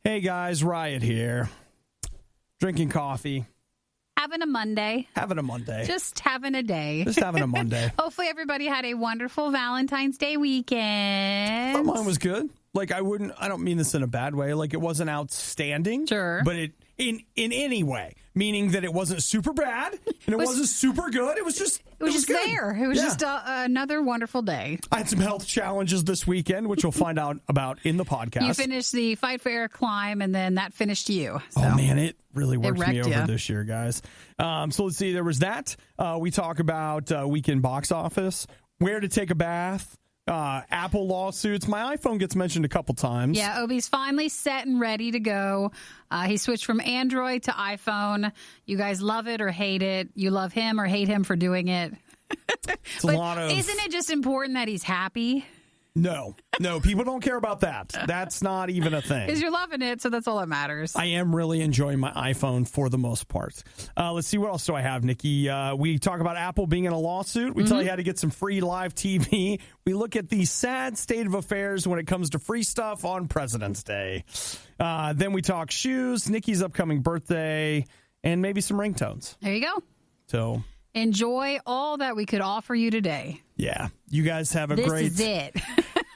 Hey guys, Riot here. Drinking coffee. Having a Monday. Just having a day. Hopefully everybody had a wonderful Valentine's Day weekend. Thought mine was good. Like, I don't mean this in a bad way. Like, it wasn't outstanding. Sure. But it in any way. Meaning that it wasn't super bad and it wasn't super good. It was just good. There. It was just another wonderful day. I had some health challenges this weekend, which you'll find out about in the podcast. You finished the Fight for Air climb, and then that finished you. So. Oh, man, it really worked me over you. this year, guys. So let's see. There was that. We talk about weekend box office, where to take a bath, Apple lawsuits. My iPhone gets mentioned a couple times. Yeah, Obi's finally set and ready to go. He switched from Android to iPhone. You guys love it or hate it. You love him or hate him for doing it. It's a lot of... Isn't it just important that he's happy? No, people don't care about that. That's not even a thing. Because you're loving it, so that's all that matters. I am really enjoying my iPhone for the most part. Let's see, what else do I have, Nikki? We talk about Apple being in a lawsuit. We tell you how to get some free live TV. We look at the sad state of affairs when it comes to free stuff on President's Day. Then we talk shoes, Nikki's upcoming birthday, and maybe some ringtones. There you go. So... enjoy all that we could offer you today. Yeah. You guys have a great... This is it.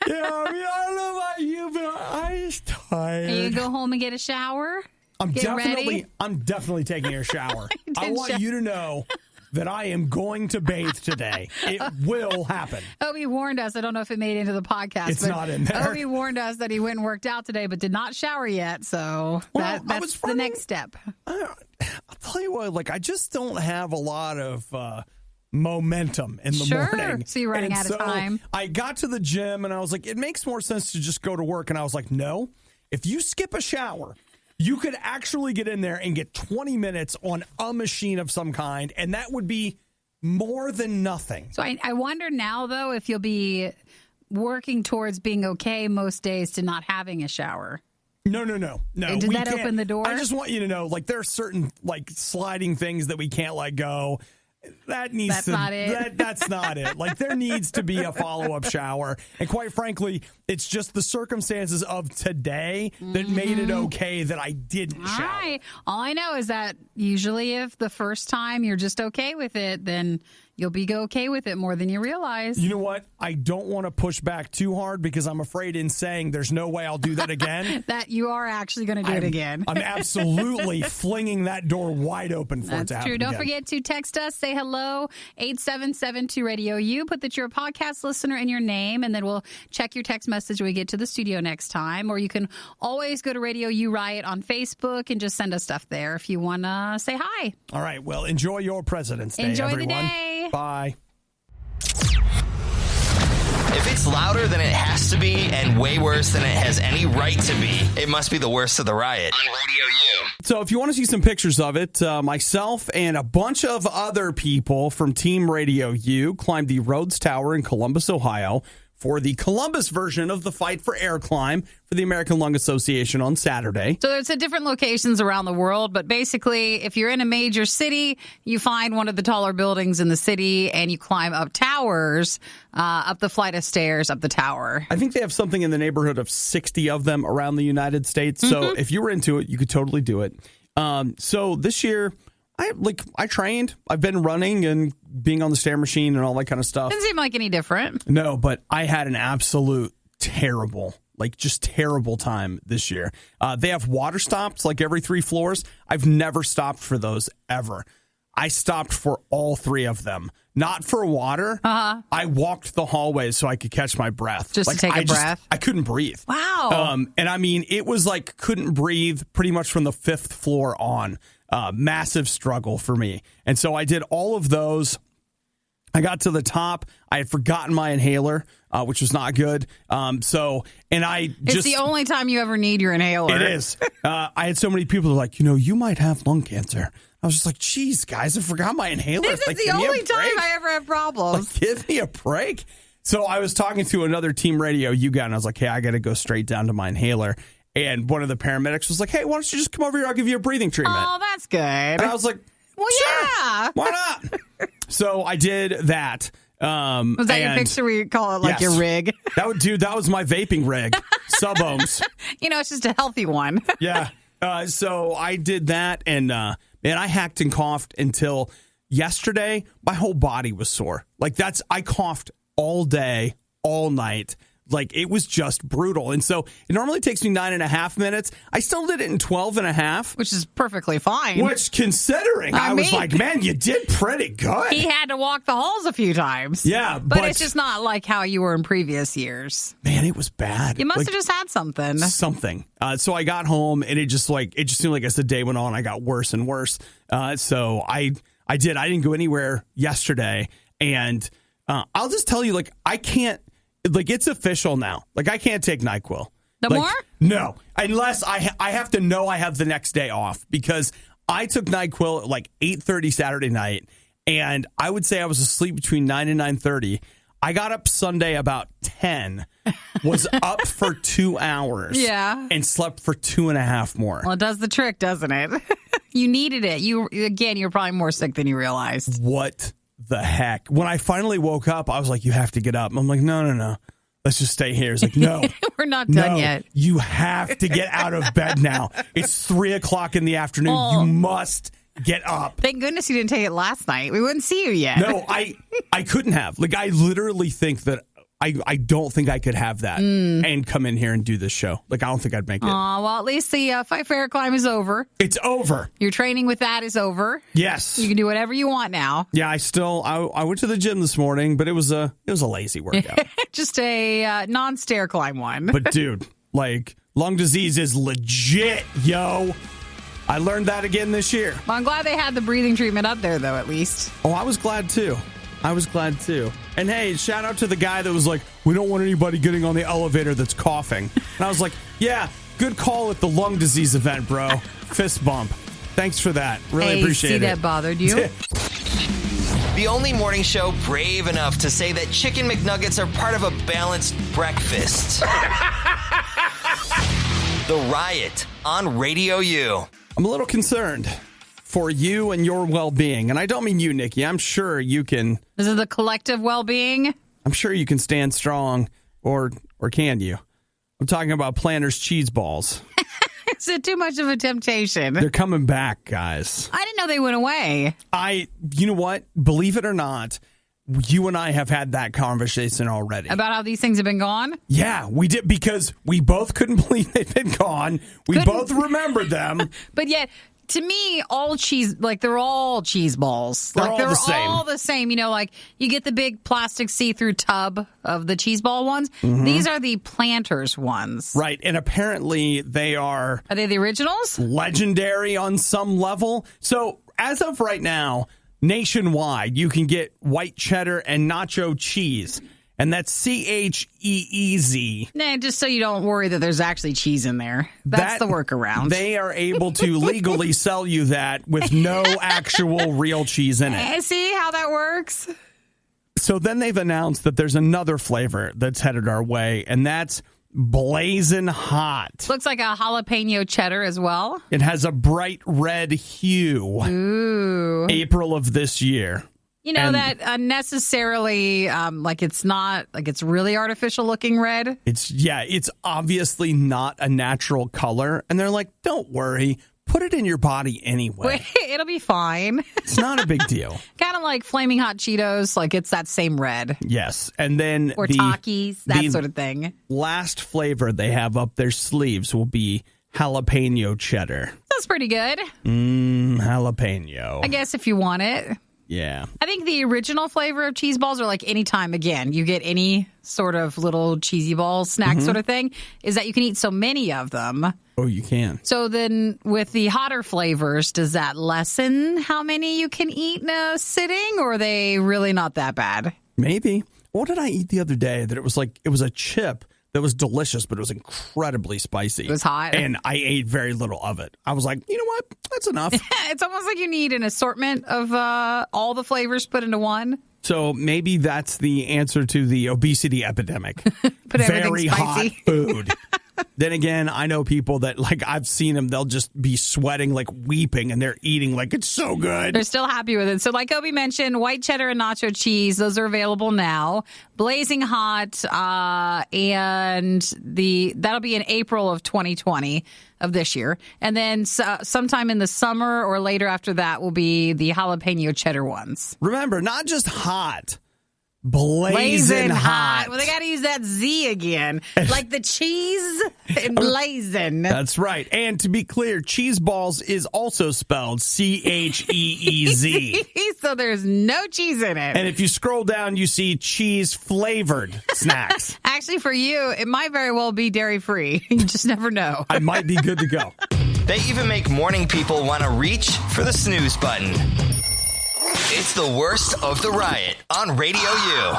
Yeah, I don't know about you, but I'm just tired. Are you go home and get a shower? I'm ready? definitely taking a shower. I want you to know that I am going to bathe today. It will happen. Obi warned us. I don't know if it made it into the podcast. It's not in there. Obi warned us that he went and worked out today, but did not shower yet. So that's the next step. I'll tell you what, I just don't have a lot of momentum in the morning. So you're running out of time. I got to the gym and I was like, it makes more sense to just go to work. And I was like, no, if you skip a shower, you could actually get in there and get 20 minutes on a machine of some kind. And that would be more than nothing. So I wonder now, though, if you'll be working towards being okay most days to not having a shower. No. Did that open the door? I just want you to know, there are certain, sliding things that we can't let go. That's not it. That's not it. There needs to be a follow-up shower. And quite frankly, it's just the circumstances of today that made it okay that I didn't shower. Right. All I know is that usually if the first time you're just okay with it, then you'll be okay with it more than you realize. You know what? I don't want to push back too hard because I'm afraid in saying there's no way I'll do that again. That you are actually going to do it again. I'm absolutely flinging that door wide open for it to happen. That's true. Don't forget to text us. Say hello, 877-2-RADIO-U. Put that you're a podcast listener in your name, and then we'll check your text message when we get to the studio next time. Or you can always go to Radio U Riot on Facebook and just send us stuff there if you want to say hi. All right. Well, enjoy your President's Day, enjoy everyone. The day. Bye. If it's louder than it has to be and way worse than it has any right to be, it must be the worst of the riot on Radio U. So if you want to see some pictures of it, myself and a bunch of other people from Team Radio U climbed the Rhodes Tower in Columbus, Ohio, for the Columbus version of the Fight for Air climb for the American Lung Association on Saturday. So it's at different locations around the world, but basically if you're in a major city, you find one of the taller buildings in the city and you climb up towers, up the flight of stairs, up the tower. I think they have something in the neighborhood of 60 of them around the United States. So if you were into it, you could totally do it. So this year, I trained. I've been running and being on the stair machine and all that kind of stuff. Doesn't seem like any different. No, but I had an absolute terrible time this year. They have water stops every 3 floors. I've never stopped for those ever. I stopped for all 3 of them. Not for water. I walked the hallways so I could catch my breath. Just to take a breath? I couldn't breathe. Wow. And I mean, it was couldn't breathe pretty much from the 5th floor on. Massive struggle for me. And so I did all of those. I got to the top. I had forgotten my inhaler, which was not good. It's the only time you ever need your inhaler. It is. I had so many people who were you might have lung cancer. I was just like, geez, guys, I forgot my inhaler. This is the only time I ever have problems. Give me a break. So I was talking to another Team Radio U guy, and I was like, hey, I got to go straight down to my inhaler. And one of the paramedics was like, hey, why don't you just come over here? I'll give you a breathing treatment. Oh, that's good. And I was like, well, sure, yeah. why not? So I did that. Was that your picture where you call it your rig? That was my vaping rig. sub-ohms. It's just a healthy one. Yeah. So I did that, and man, I hacked and coughed until yesterday. My whole body was sore. I coughed all day, all night. It was just brutal. And so it normally takes me 9.5 minutes. I still did it in 12.5. Which is perfectly fine. Which, considering, I was like, man, you did pretty good. He had to walk the halls a few times. Yeah. But it's just not like how you were in previous years. Man, it was bad. You must have just had something. Something. So I got home, and it just seemed like as the day went on, I got worse and worse. So I didn't go anywhere yesterday. And I'll just tell you, I can't. It's official now. I can't take NyQuil. No more? No. Unless I have to know I have the next day off, because I took NyQuil at 8:30 Saturday night, and I would say I was asleep between 9 and 9:30. I got up Sunday about 10, was up for 2 hours, and slept for 2.5 more. Well, it does the trick, doesn't it? You needed it. You're probably more sick than you realized. What the heck? When I finally woke up, I was like, you have to get up. I'm like, no. Let's just stay here. It's like, no. We're not done yet. You have to get out of bed now. It's 3:00 in the afternoon. You must get up. Thank goodness you didn't take it last night. We wouldn't see you yet. No, I couldn't have. I literally think that I don't think I could have that and come in here and do this show. I don't think I'd make it. Well, at least the Fight for Air climb is over. It's over. Your training with that is over. Yes. You can do whatever you want now. Yeah, I went to the gym this morning, but it was a lazy workout. Just a non-stair climb one. But dude, lung disease is legit, yo. I learned that again this year. Well, I'm glad they had the breathing treatment up there, though, at least. Oh, I was glad, too. And hey, shout out to the guy that was like, we don't want anybody getting on the elevator that's coughing. And I was like, yeah, good call at the lung disease event, bro. Fist bump. Thanks for that. Really appreciate it. See, that bothered you? The only morning show brave enough to say that Chicken McNuggets are part of a balanced breakfast. The Riot on RadioU. I'm a little concerned for you and your well-being. And I don't mean you, Nikki. I'm sure you can. Is it the collective well-being? I'm sure you can stand strong, or can you? I'm talking about Planters cheese balls. Is it too much of a temptation? They're coming back, guys. I didn't know they went away. You know what? Believe it or not, you and I have had that conversation already. About how these things have been gone? Yeah, we did, because we both couldn't believe they'd been gone. We both remembered them. But yet, to me, all cheese, they're all cheese balls. They're all the same. All the same. You get the big plastic see-through tub of the cheese ball ones. Mm-hmm. These are the Planters ones. Right, and apparently they are... Are they the originals? Legendary on some level. So, as of right now, nationwide, you can get white cheddar and nacho cheese. And that's CHEEZ. Nah, just so you don't worry that there's actually cheese in there. That's the workaround. They are able to legally sell you that with no actual real cheese in it. See how that works? So then they've announced that there's another flavor that's headed our way, and that's Blazing Hot. Looks like a jalapeno cheddar as well. It has a bright red hue. Ooh. April of this year. That unnecessarily, it's not, it's really artificial looking red. It's obviously not a natural color. And they're like, don't worry, put it in your body anyway. It'll be fine. It's not a big deal. Kind of like Flamin Hot Cheetos, it's that same red. Yes. And then or Takis, that sort of thing. Last flavor they have up their sleeves will be jalapeno cheddar. That's pretty good. Jalapeno. I guess if you want it. Yeah. I think the original flavor of cheese balls are anytime, again, you get any sort of little cheesy ball snack sort of thing, is that you can eat so many of them. Oh, you can. So then with the hotter flavors, does that lessen how many you can eat in a sitting, or are they really not that bad? Maybe. What did I eat the other day that it was a chip that was delicious, but it was incredibly spicy. It was hot. And I ate very little of it. I was like, you know what? That's enough. It's almost like you need an assortment of all the flavors put into one. So maybe that's the answer to the obesity epidemic. Put everything very spicy. Hot food. Then again, I know people that, like, I've seen them, they'll just be sweating, like weeping, and they're eating like it's so good. They're still happy with it. So like Obi mentioned, white cheddar and nacho cheese, those are available now. Blazing Hot, and that'll be in April of 2020 of this year. And then sometime in the summer or later after that will be the jalapeno cheddar ones. Remember, not just hot. Blazing hot. Well, they got to use that Z again. Like the cheese and blazing. That's right. And to be clear, cheese balls is also spelled CHEEZ. So there's no cheese in it. And if you scroll down, you see cheese-flavored snacks. Actually, for you, it might very well be dairy-free. You just never know. I might be good to go. They even make morning people want to reach for the snooze button. It's the worst of the riot on Radio U.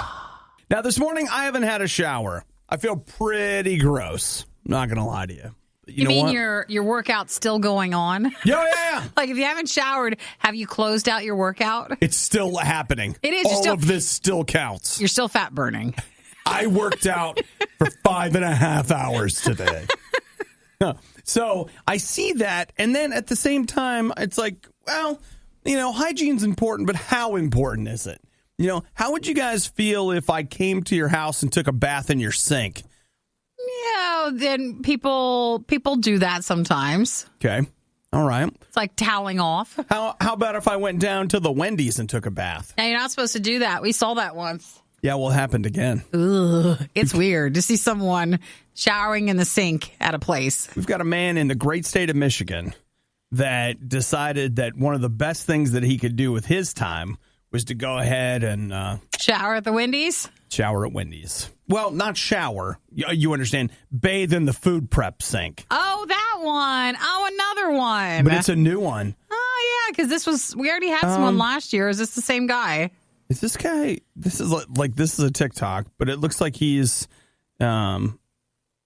Now, this morning, I haven't had a shower. I feel pretty gross. Not going to lie to you. You mean what? Your workout's still going on? Yeah. Like, if you haven't showered, have you closed out your workout? It's still happening. It is. All of this still counts. You're still fat burning. I worked out for 5.5 hours today. So I see that, and then at the same time, it's like, well, hygiene's important, but how important is it? How would you guys feel if I came to your house and took a bath in your sink? Yeah, then people do that sometimes. Okay. All right. It's like toweling off. How about if I went down to the Wendy's and took a bath? Now, you're not supposed to do that. We saw that once. Yeah, well, it happened again. Ugh, it's weird to see someone showering in the sink at a place. We've got a man in the great state of Michigan that decided that one of the best things that he could do with his time was to go ahead and shower at the Wendy's? Shower at Wendy's. Well, not shower. You understand. Bathe in the food prep sink. Oh, that one. Oh, another one. But it's a new one. Oh, yeah, because we already had someone last year. Is this the same guy? Is this guy? This is this is a TikTok, but it looks like he's oh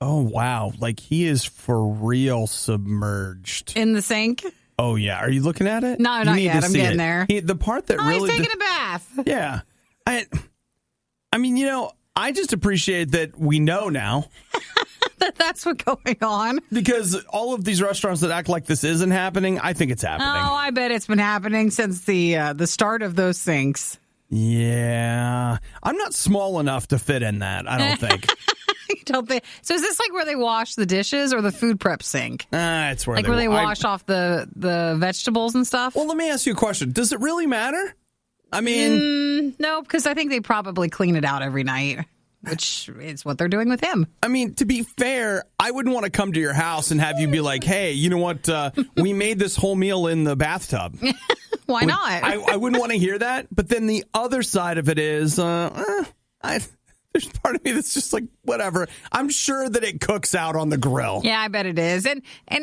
wow, like he is for real submerged in the sink. Oh yeah, are you looking at it? No, not yet. I'm getting there. The part that really he's taking a bath. Yeah, I mean, I just appreciate that we know now that's what's going on, because all of these restaurants that act like this isn't happening, I think it's happening. Oh, I bet it's been happening since the start of those sinks. Yeah, I'm not small enough to fit in that. I don't think. You don't think so? Is this like where they wash the dishes or the food prep sink? It's where they wash off the vegetables and stuff. Well, let me ask you a question. Does it really matter? I mean, no, because I think they probably clean it out every night, which is what they're doing with him. I mean, to be fair, I wouldn't want to come to your house and have you be like, "Hey, you know what? We made this whole meal in the bathtub." Why not? I wouldn't want to hear that. But then the other side of it is, there's part of me that's just like, whatever. I'm sure that it cooks out on the grill. Yeah, I bet it is. And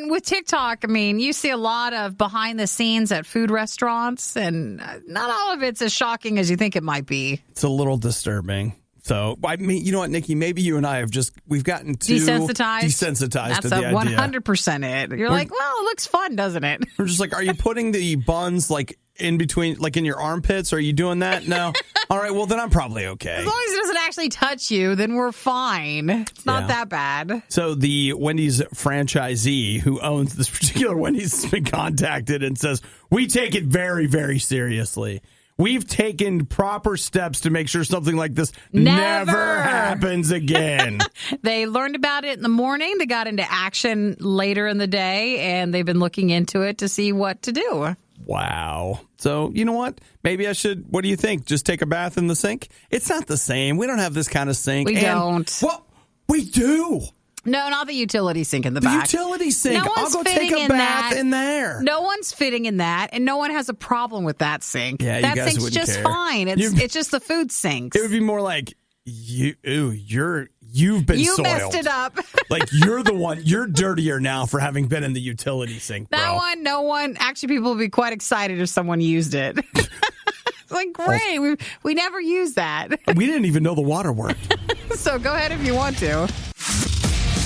with TikTok, I mean, you see a lot of behind the scenes at food restaurants, and not all of it's as shocking as you think it might be. It's a little disturbing. So, I mean, you know what, Nikki? Maybe you and I we've gotten too desensitized to the idea. That's 100% it. You're like, well, it looks fun, doesn't it? We're just like, are you putting the buns like in between, like in your armpits? Are you doing that? No. All right. Well, then I'm probably okay. As long as it doesn't actually touch you, then we're fine. It's not that bad. So the Wendy's franchisee who owns this particular Wendy's has been contacted and says, we take it very, very seriously. We've taken proper steps to make sure something like this never happens again. They learned about it in the morning. They got into action later in the day, and they've been looking into it to see what to do. Wow. So, you know what? Maybe I should, what do you think? Just take a bath in the sink? It's not the same. We don't have this kind of sink. We don't. Well, we do. No, not the utility sink in the back. The utility sink. I'll go take a bath in there. No one's fitting in that, and no one has a problem with that sink. Yeah, that you guys sink's wouldn't just care. Fine. It's just the food sinks. It would be more like, you've been You soiled. messed it up. Like, you're the one. You're dirtier now for having been in the utility sink, bro. That one, no one. Actually, people would be quite excited if someone used it. It's like, great. We never used that. We didn't even know the water worked. So go ahead if you want to.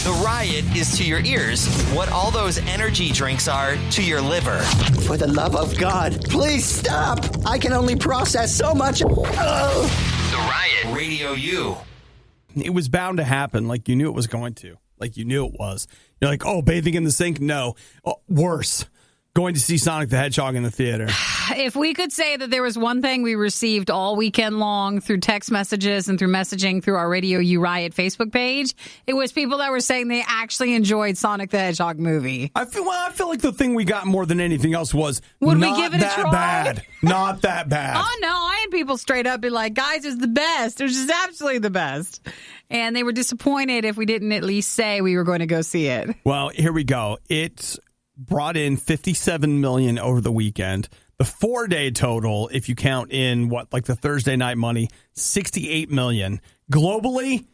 The riot is to your ears what all those energy drinks are to your liver. For the love of God, please stop. I can only process so much. The Riot, Radio U. It was bound to happen, like you knew it was going to. like you knew it was. You're like, oh, bathing in the sink? No. Oh, worse. Going to see Sonic the Hedgehog in the theater. If we could say that there was one thing we received all weekend long through text messages and through messaging through our RadioU Riot Facebook page, it was people that were saying they actually enjoyed Sonic the Hedgehog movie. I feel like the thing we got more than anything else was Would not we give it a try? bad. Not that bad. Oh, no. I had people straight up be like, guys, it's the best. It was just absolutely the best. And they were disappointed if we didn't at least say we were going to go see it. Well, here we go. It brought in $57 million over the weekend. The 4-day total, if you count in the Thursday night money, $68 million. Globally,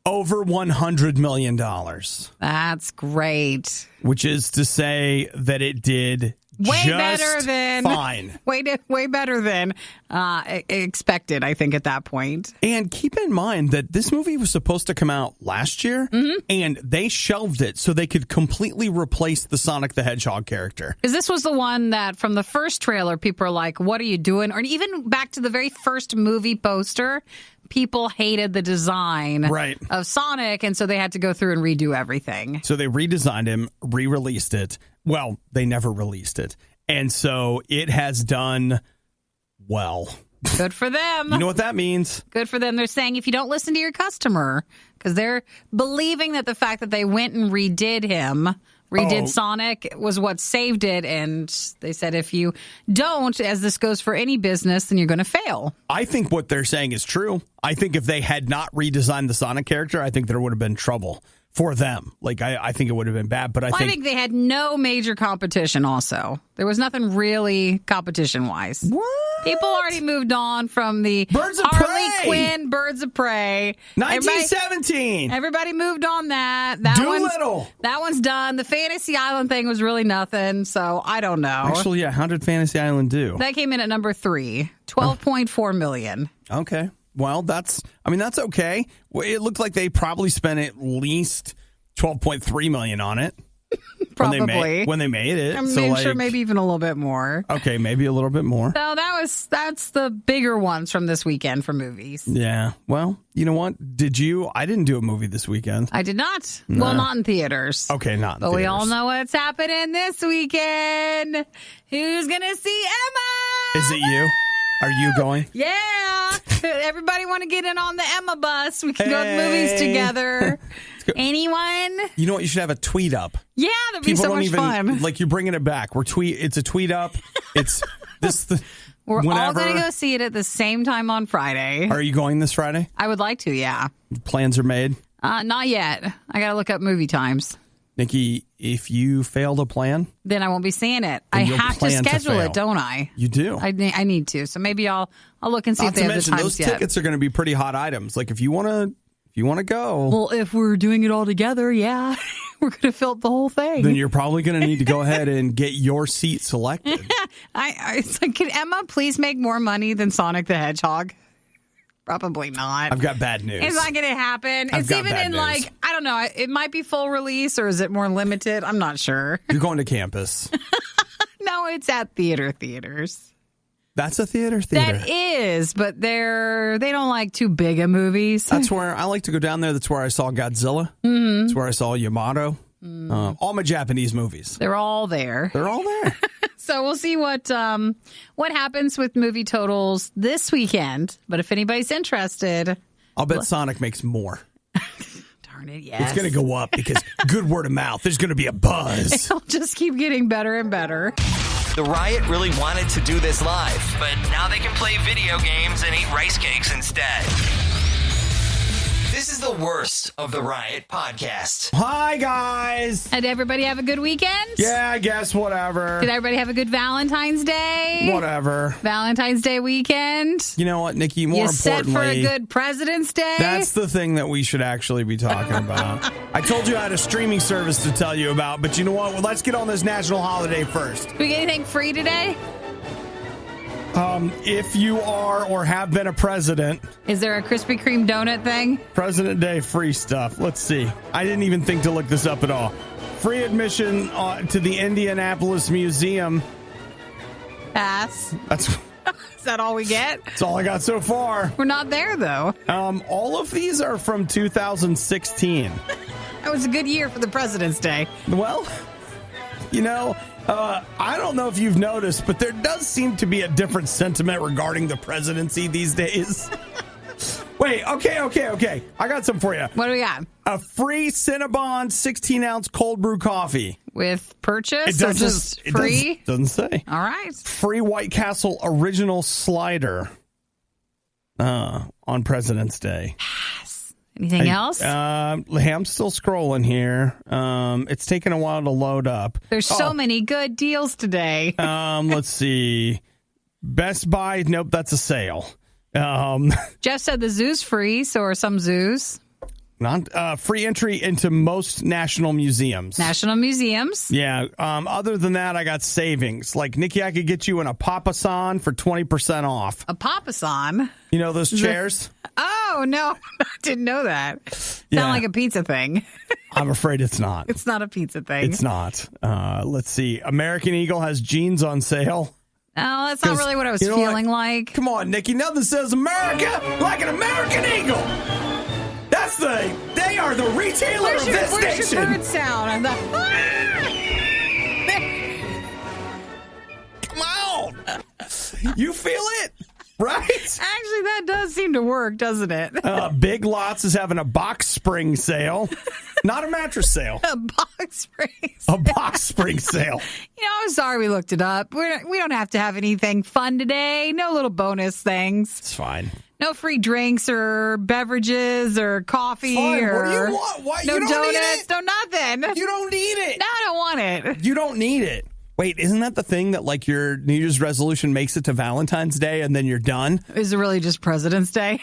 over $100 million. That's great. Which is to say that it did way just better than fine. Way better than expected, I think, at that point. And keep in mind that this movie was supposed to come out last year, and they shelved it so they could completely replace the Sonic the Hedgehog character. Because this was the one that from the first trailer, people are like, what are you doing? Or even back to the very first movie poster, people hated the design of Sonic, and so they had to go through and redo everything. So they redesigned him, re-released it. Well, they never released it. And so it has done well. Good for them. You know what that means? Good for them. They're saying if you don't listen to your customer, because they're believing that the fact that they went and redid Sonic was what saved it. And they said if you don't, as this goes for any business, then you're going to fail. I think what they're saying is true. I think if they had not redesigned the Sonic character, I think there would have been trouble for them. I think it would have been bad. But I think they had no major competition also. There was nothing really competition-wise. What? People already moved on from the Birds of Harley Prey. Quinn Birds of Prey. 1917. Everybody moved on that. Doolittle. That one's done. The Fantasy Island thing was really nothing, so I don't know. Actually, yeah, how did Fantasy Island do? That came in at number 3, $12.4 million. Okay. Well, that's okay. It looked like they probably spent at least $12.3 million on it. Probably. When they made it. I'm sure maybe even a little bit more. Okay, maybe a little bit more. So that's the bigger ones from this weekend for movies. Yeah. Well, you know what? I didn't do a movie this weekend. I did not. Nah. Well, not in theaters. Okay, not in theaters. But we all know what's happening this weekend. Who's going to see Emma? Is it you? Are you going? Yeah. Everybody want to get in on the Emma bus. We can go to the movies together. Anyone? You know what? You should have a tweet up. Yeah, that'd be so much fun. Like, you're bringing it back. It's a tweet up. It's this. We're all going to go see it at the same time on Friday. Are you going this Friday? I would like to, yeah. Plans are made? Not yet. I got to look up movie times. Nikki, if you fail to plan, then I won't be seeing it. I have to schedule it, don't I? You do. I need to. So maybe I'll look and see if they have the times those yet. Tickets are going to be pretty hot items. Like if you want to go. Well, if we're doing it all together, yeah, we're going to fill up the whole thing. Then you're probably going to need to go ahead and get your seat selected. It's like, can Emma please make more money than Sonic the Hedgehog? Probably not. I've got bad news. It's not going to happen. It's even in news. I don't know. It might be full release or is it more limited? I'm not sure. You're going to campus. No, it's at theaters. That's a theater? That is, but they don't like too big of movies. That's where I like to go down there. That's where I saw Godzilla. Mm-hmm. That's where I saw Yamato. All my Japanese movies. They're all there. So we'll see what happens with movie totals this weekend. But if anybody's interested, I'll bet Sonic makes more. Darn it, yes. It's going to go up because good word of mouth. There's going to be a buzz. It'll just keep getting better and better. The Riot really wanted to do this live, but now they can play video games and eat rice cakes instead. This is the worst of the Riot podcast. Hi, guys. Did everybody have a good weekend? Yeah, I guess whatever. Did everybody have a good Valentine's Day? Whatever. Valentine's Day weekend? You know what, Nikki? More importantly, set for a good President's Day? That's the thing that we should actually be talking about. I told you I had a streaming service to tell you about, but you know what? Well, let's get on this national holiday first. Did we get anything free today? If you are or have been a president. Is there a Krispy Kreme donut thing? President Day free stuff. Let's see. I didn't even think to look this up at all. Free admission to the Indianapolis Museum. Pass. Is that all we get? That's all I got so far. We're not there, though. All of these are from 2016. That was a good year for the President's Day. Well, I don't know if you've noticed, but there does seem to be a different sentiment regarding the presidency these days. Wait, okay. I got something for you. What do we got? A free Cinnabon 16-ounce cold brew coffee. With purchase It or just free? Doesn't say. All right. Free White Castle original slider on President's Day. Anything else? I'm still scrolling here. It's taking a while to load up. There's so many good deals today. Let's see. Best Buy. Nope, that's a sale. Jeff said the zoo's free, so are some zoos. Not free entry into most national museums. National museums. Yeah. Other than that, I got savings. Like, Nikki, I could get you in a Papasan for 20% off. A Papasan? You know those chairs? Oh, no. I didn't know that. Yeah. Sound like a pizza thing. I'm afraid it's not. It's not a pizza thing. It's not. Let's see. American Eagle has jeans on sale. Oh, that's not really what I was feeling like. Come on, Nikki. Nothing says America like an American Eagle. They are the retailer of this Where's nation. your bird sound? I'm the, Come on. You feel it, right? Actually, that does seem to work, doesn't it? Big Lots is having a box spring sale. Not a mattress sale. A box spring A box spring sale. I'm sorry we looked it up. We don't have to have anything fun today. No little bonus things. It's fine. No free drinks or beverages or coffee Fine. or What do you want? What? no You don't donuts, need it? no nothing. You don't need it. No, I don't want it. You don't need it. Wait, isn't that the thing that like your New Year's resolution makes it to Valentine's Day and then you're done? Is it really just President's Day?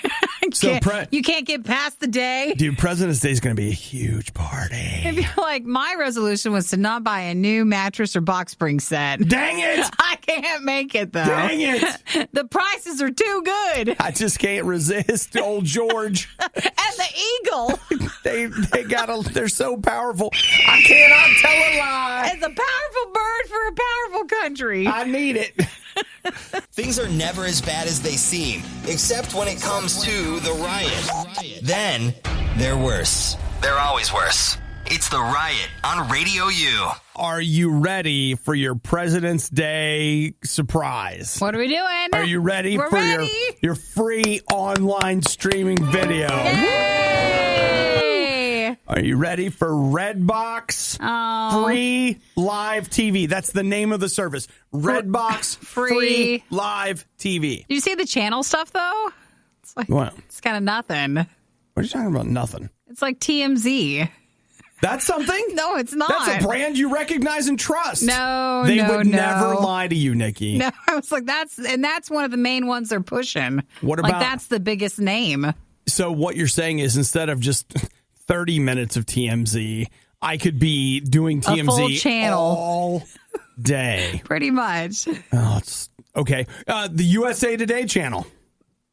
You can't get past the day? Dude, President's Day is going to be a huge party. I feel like my resolution was to not buy a new mattress or box spring set. Dang it! I can't make it, though. Dang it! The prices are too good. I just can't resist old George. And the eagle. They're so powerful. I cannot tell a lie. It's a powerful bird for a powerful country. I need it. Things are never as bad as they seem, except when it comes to the riot. Then they're worse. They're always worse. It's the Riot on Radio U. Are you ready for your President's Day surprise? What are we doing? Are you ready We're for ready. your free online streaming video? Yay! Are you ready for Redbox Free Live TV? That's the name of the service. Redbox Free Live TV. Did you see the channel stuff, though? It's like, What? it's kind of nothing. What are you talking about? Nothing. It's like TMZ. That's something? No, it's not. That's a brand you recognize and trust. No, They no, would no. never lie to you, Nikki. No, I was like, that's one of the main ones they're pushing. What like about- that's the biggest name? So what you're saying is instead of just 30 minutes of TMZ, I could be doing TMZ full channel. all day. Pretty much. Oh, it's okay. The USA Today channel.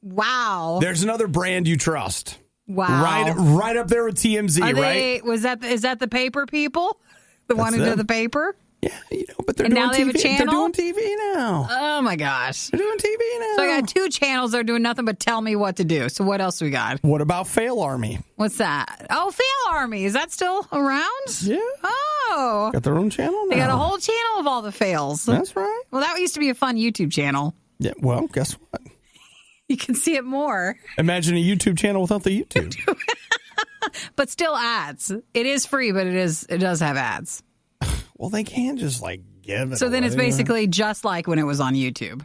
Wow. There's another brand you trust. Wow. Right up there with TMZ, right? Is that the paper people? The one who them. did the paper? Yeah, but they're And doing now they TV. have a channel? They're doing TV now. Oh my gosh. They're doing TV now. So I got two channels that are doing nothing but tell me what to do. So what else we got? What about Fail Army? What's that? Oh, Fail Army. Is that still around? Yeah. Oh. Got their own channel now. They got a whole channel of all the fails. That's right. Well, that used to be a fun YouTube channel. Yeah. Well, guess what? You can see it more. Imagine a YouTube channel without the YouTube. But still ads. It is free, but it does have ads. Well, they can't just give it So then it's away. basically just like when it was on YouTube.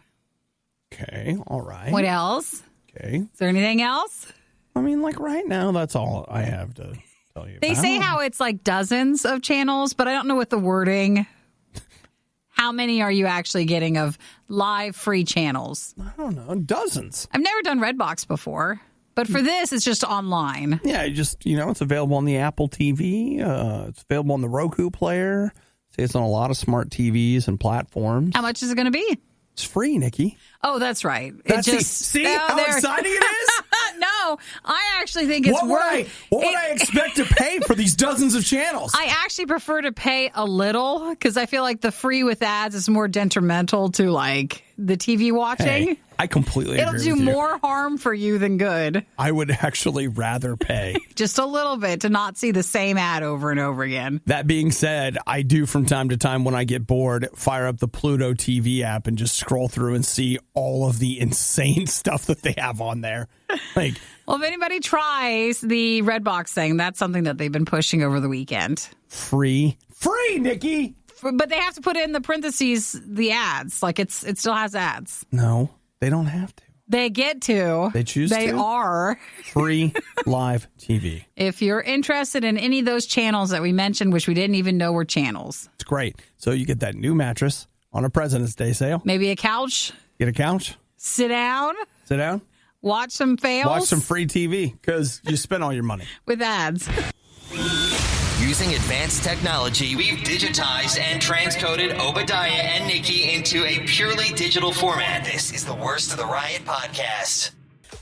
Okay. All right. What else? Okay. Is there anything else? I mean, right now, that's all I have to tell you. They say how it's like dozens of channels, but I don't know what the wording. How many are you actually getting of live free channels? I don't know. Dozens. I've never done Redbox before, but for this, it's just online. Yeah, it's available on the Apple TV. It's available on the Roku player. See, it's on a lot of smart TVs and platforms. How much is it going to be? It's free, Nikki. Oh, that's right. See how exciting it is? No, I actually think it's worth. What would I expect to pay for these dozens of channels? I actually prefer to pay a little because I feel like the free with ads is more detrimental to like the TV watching. Hey, I completely agree with you. It'll do more harm for you than good. I would actually rather pay. Just a little bit to not see the same ad over and over again. That being said, I do from time to time when I get bored, fire up the Pluto TV app and just scroll through and see all of the insane stuff that they have on there. Like, well, if anybody tries the Redbox thing, that's something that they've been pushing over the weekend. Free, Nikki. But they have to put in the parentheses the ads. Like it still has ads. No, they don't have to. They get to. They choose to. They are. Free live TV. If you're interested in any of those channels that we mentioned, which we didn't even know were channels. It's great. So you get that new mattress on a President's Day sale. Maybe a couch. Get a couch. Sit down. Watch some fails. Watch some free TV because you spend all your money. With ads. Using advanced technology, we've digitized and transcoded Obadiah and Nikki into a purely digital format. This is the Worst of the Riot podcast.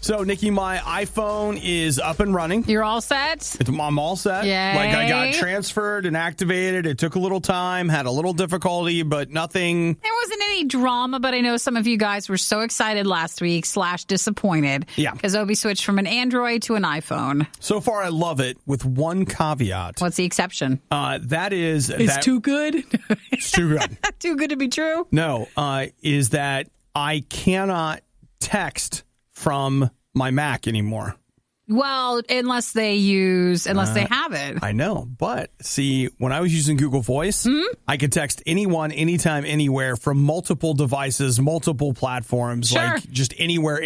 So, Nikki, my iPhone is up and running. You're all set? I'm all set. Yay. Like, I got transferred and activated. It took a little time, had a little difficulty, but nothing. There wasn't any drama, but I know some of you guys were so excited last week / disappointed. Yeah. Because Obi switched from an Android to an iPhone. So far, I love it with one caveat. What's the exception? That is... It's too good? It's too good. Too good to be true? No, is that I cannot text from my Mac anymore. Well, unless they have it. I know. But see, when I was using Google Voice, I could text anyone, anytime, anywhere from multiple devices, multiple platforms, Sure. like just anywhere,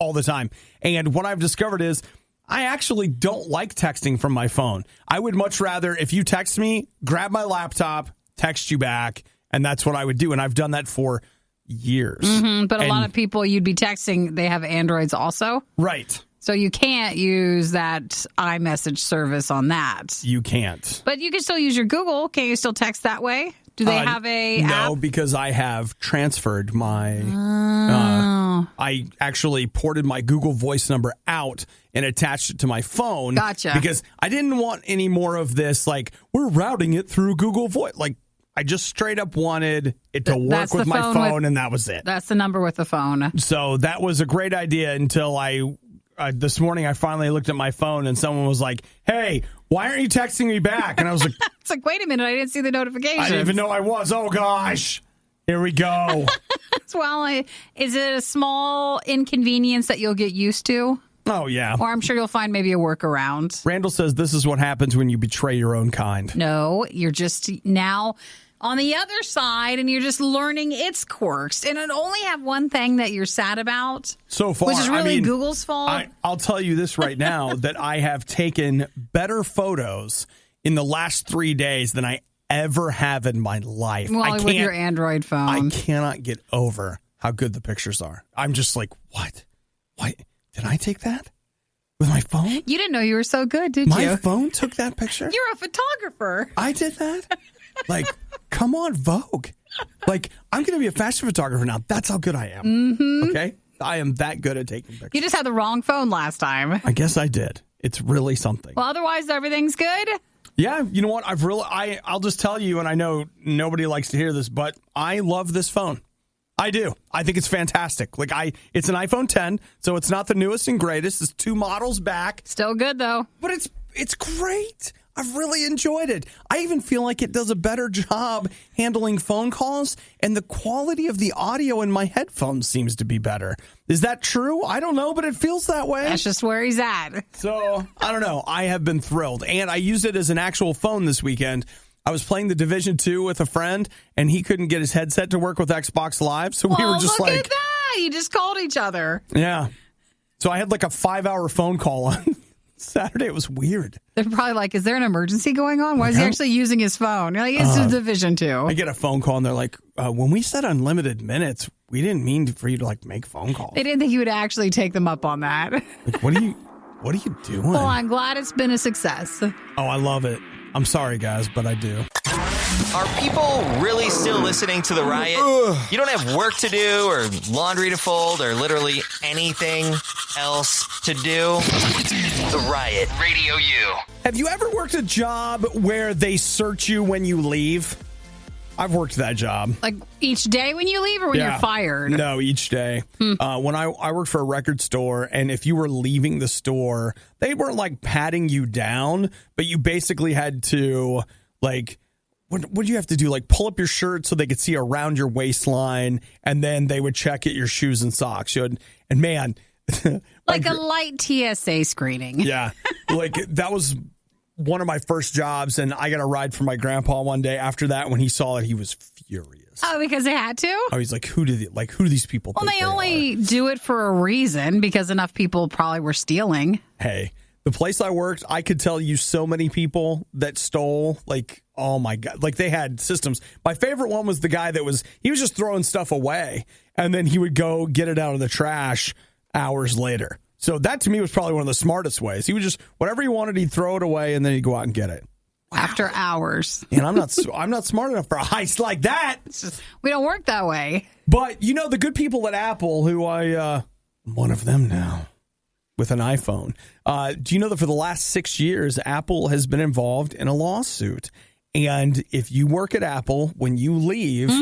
all the time. And what I've discovered is I actually don't like texting from my phone. I would much rather, if you text me, grab my laptop, text you back, and that's what I would do. And I've done that for years. But a lot of people you'd be texting, they have Androids also. Right. So you can't use that iMessage service on that. You can't. But you can still use your Google. Can you still text that way? Do they have a app? No, because I have transferred my... I actually ported my Google Voice number out and attached it to my phone. Gotcha. Because I didn't want any more of this, like, we're routing it through Google Voice. Like, I just straight up wanted it to work with my phone, and that was it. That's the number with the phone. So that was a great idea until this morning I finally looked at my phone and someone was like, hey, why aren't you texting me back? And I was like, it's like, wait a minute, I didn't see the notification. I didn't even know I was. Oh, gosh. Here we go. Well, is it a small inconvenience that you'll get used to? Oh, yeah. Or I'm sure you'll find maybe a workaround. Randall says this is what happens when you betray your own kind. No, you're just now on the other side and you're just learning its quirks. And it only have one thing that you're sad about. So far. Which is really Google's fault. I'll tell you this right now, that I have taken better photos in the last 3 days than I ever have in my life. Well, with your Android phone. I cannot get over how good the pictures are. I'm just like, what? Why? Did I take that? With my phone? You didn't know you were so good, did you? My phone took that picture? You're a photographer. I did that? Like, come on, Vogue. Like, I'm going to be a fashion photographer now. That's how good I am. Mm-hmm. Okay? I am that good at taking pictures. You just had the wrong phone last time. I guess I did. It's really something. Well, otherwise, everything's good? Yeah, you know what? I'll just tell you, and I know nobody likes to hear this, but I love this phone. I do. I think it's fantastic. Like it's an iPhone 10, so it's not the newest and greatest. It's 2 models back. Still good though. But it's great. I've really enjoyed it. I even feel like it does a better job handling phone calls, and the quality of the audio in my headphones seems to be better. Is that true? I don't know, but it feels that way. That's just where he's at. So, I don't know. I have been thrilled. And I used it as an actual phone this weekend. I was playing the Division 2 with a friend, and he couldn't get his headset to work with Xbox Live, so we were just look at that. You just called each other. Yeah. So I had like a 5-hour phone call on Saturday. It was weird. They're probably like, is there an emergency going on? Why is he actually using his phone? You're like, it's just Division 2. I get a phone call, and they're like, when we said unlimited minutes, we didn't mean for you to like make phone calls. They didn't think you would actually take them up on that. Like, what are you doing? Well, I'm glad it's been a success. Oh, I love it. I'm sorry, guys, but I do. Are people really still listening to the Riot? You don't have work to do or laundry to fold or literally anything else to do? The Riot, Radio U. Have you ever worked a job where they search you when you leave? I've worked that job. Like each day when you leave or when you're fired? No, each day. When I worked for a record store, and if you were leaving the store, they weren't like patting you down, but you basically had to like, what do you have to do? Like pull up your shirt so they could see around your waistline, and then they would check at your shoes and socks. And man, like a light TSA screening. Yeah, like that was one of my first jobs, and I got a ride from my grandpa one day after that. When he saw it, he was furious. Oh, because they had to? Oh, he's like, who do these people think they only do it for a reason, because enough people probably were stealing. Hey, the place I worked, I could tell you so many people that stole, like, oh my God. Like, they had systems. My favorite one was the guy he was just throwing stuff away, and then he would go get it out of the trash hours later. So that to me was probably one of the smartest ways. He would just, whatever he wanted, he'd throw it away, and then he'd go out and get it. Wow. After hours. And I'm not smart enough for a heist like that. We don't work that way. But, the good people at Apple, who I'm one of them now with an iPhone. Do you know that for the last 6 years, Apple has been involved in a lawsuit? And if you work at Apple, when you leave,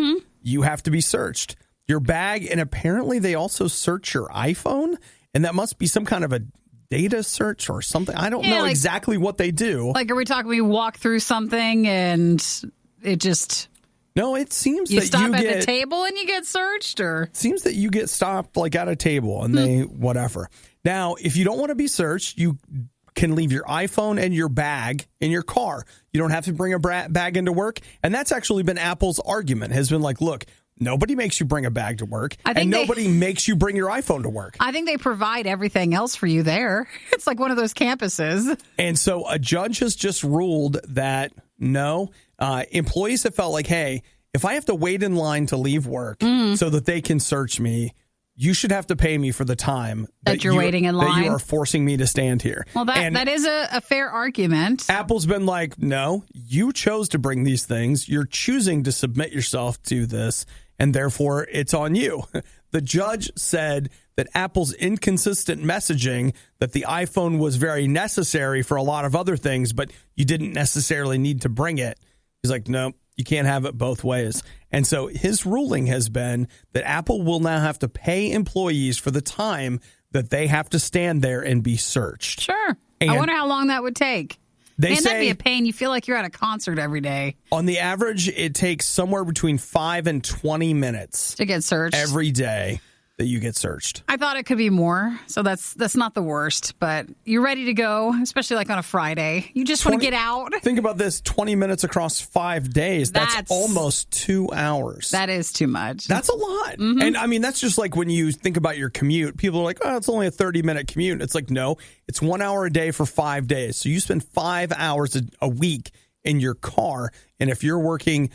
you have to be searched. Your bag, and apparently they also search your iPhone. And that must be some kind of a data search or something. I don't know exactly what they do. Like, are we talking we walk through something and it just... No, it seems you that stop at the table and you get searched, or... It seems that you get stopped like at a table and they whatever. Now, if you don't want to be searched, you can leave your iPhone and your bag in your car. You don't have to bring a bag into work. And that's actually been Apple's argument, has been like, look, nobody makes you bring a bag to work, and nobody makes you bring your iPhone to work. I think they provide everything else for you there. It's like one of those campuses. And so a judge has just ruled that no, employees have felt like, hey, if I have to wait in line to leave work so that they can search me, you should have to pay me for the time that you're waiting in line. That you are forcing me to stand here. Well, that is a fair argument. Apple's been like, no, you chose to bring these things. You're choosing to submit yourself to this, and therefore it's on you. The judge said that Apple's inconsistent messaging, that the iPhone was very necessary for a lot of other things, but you didn't necessarily need to bring it. He's like, no, you can't have it both ways. And so his ruling has been that Apple will now have to pay employees for the time that they have to stand there and be searched. Sure. I wonder how long that would take. That'd be a pain. You feel like you're at a concert every day. On the average, it takes somewhere between 5 and 20 minutes to get searched every day that you get searched. I thought it could be more, so that's not the worst. But you're ready to go, especially like on a Friday. You just want to get out. Think about this: 20 minutes across 5 days. That's almost 2 hours. That is too much. That's a lot. Mm-hmm. And I mean, that's just like when you think about your commute. People are like, "Oh, it's only a 30-minute commute." It's like, no, it's 1 hour a day for 5 days. So you spend 5 hours a week in your car, and if you're working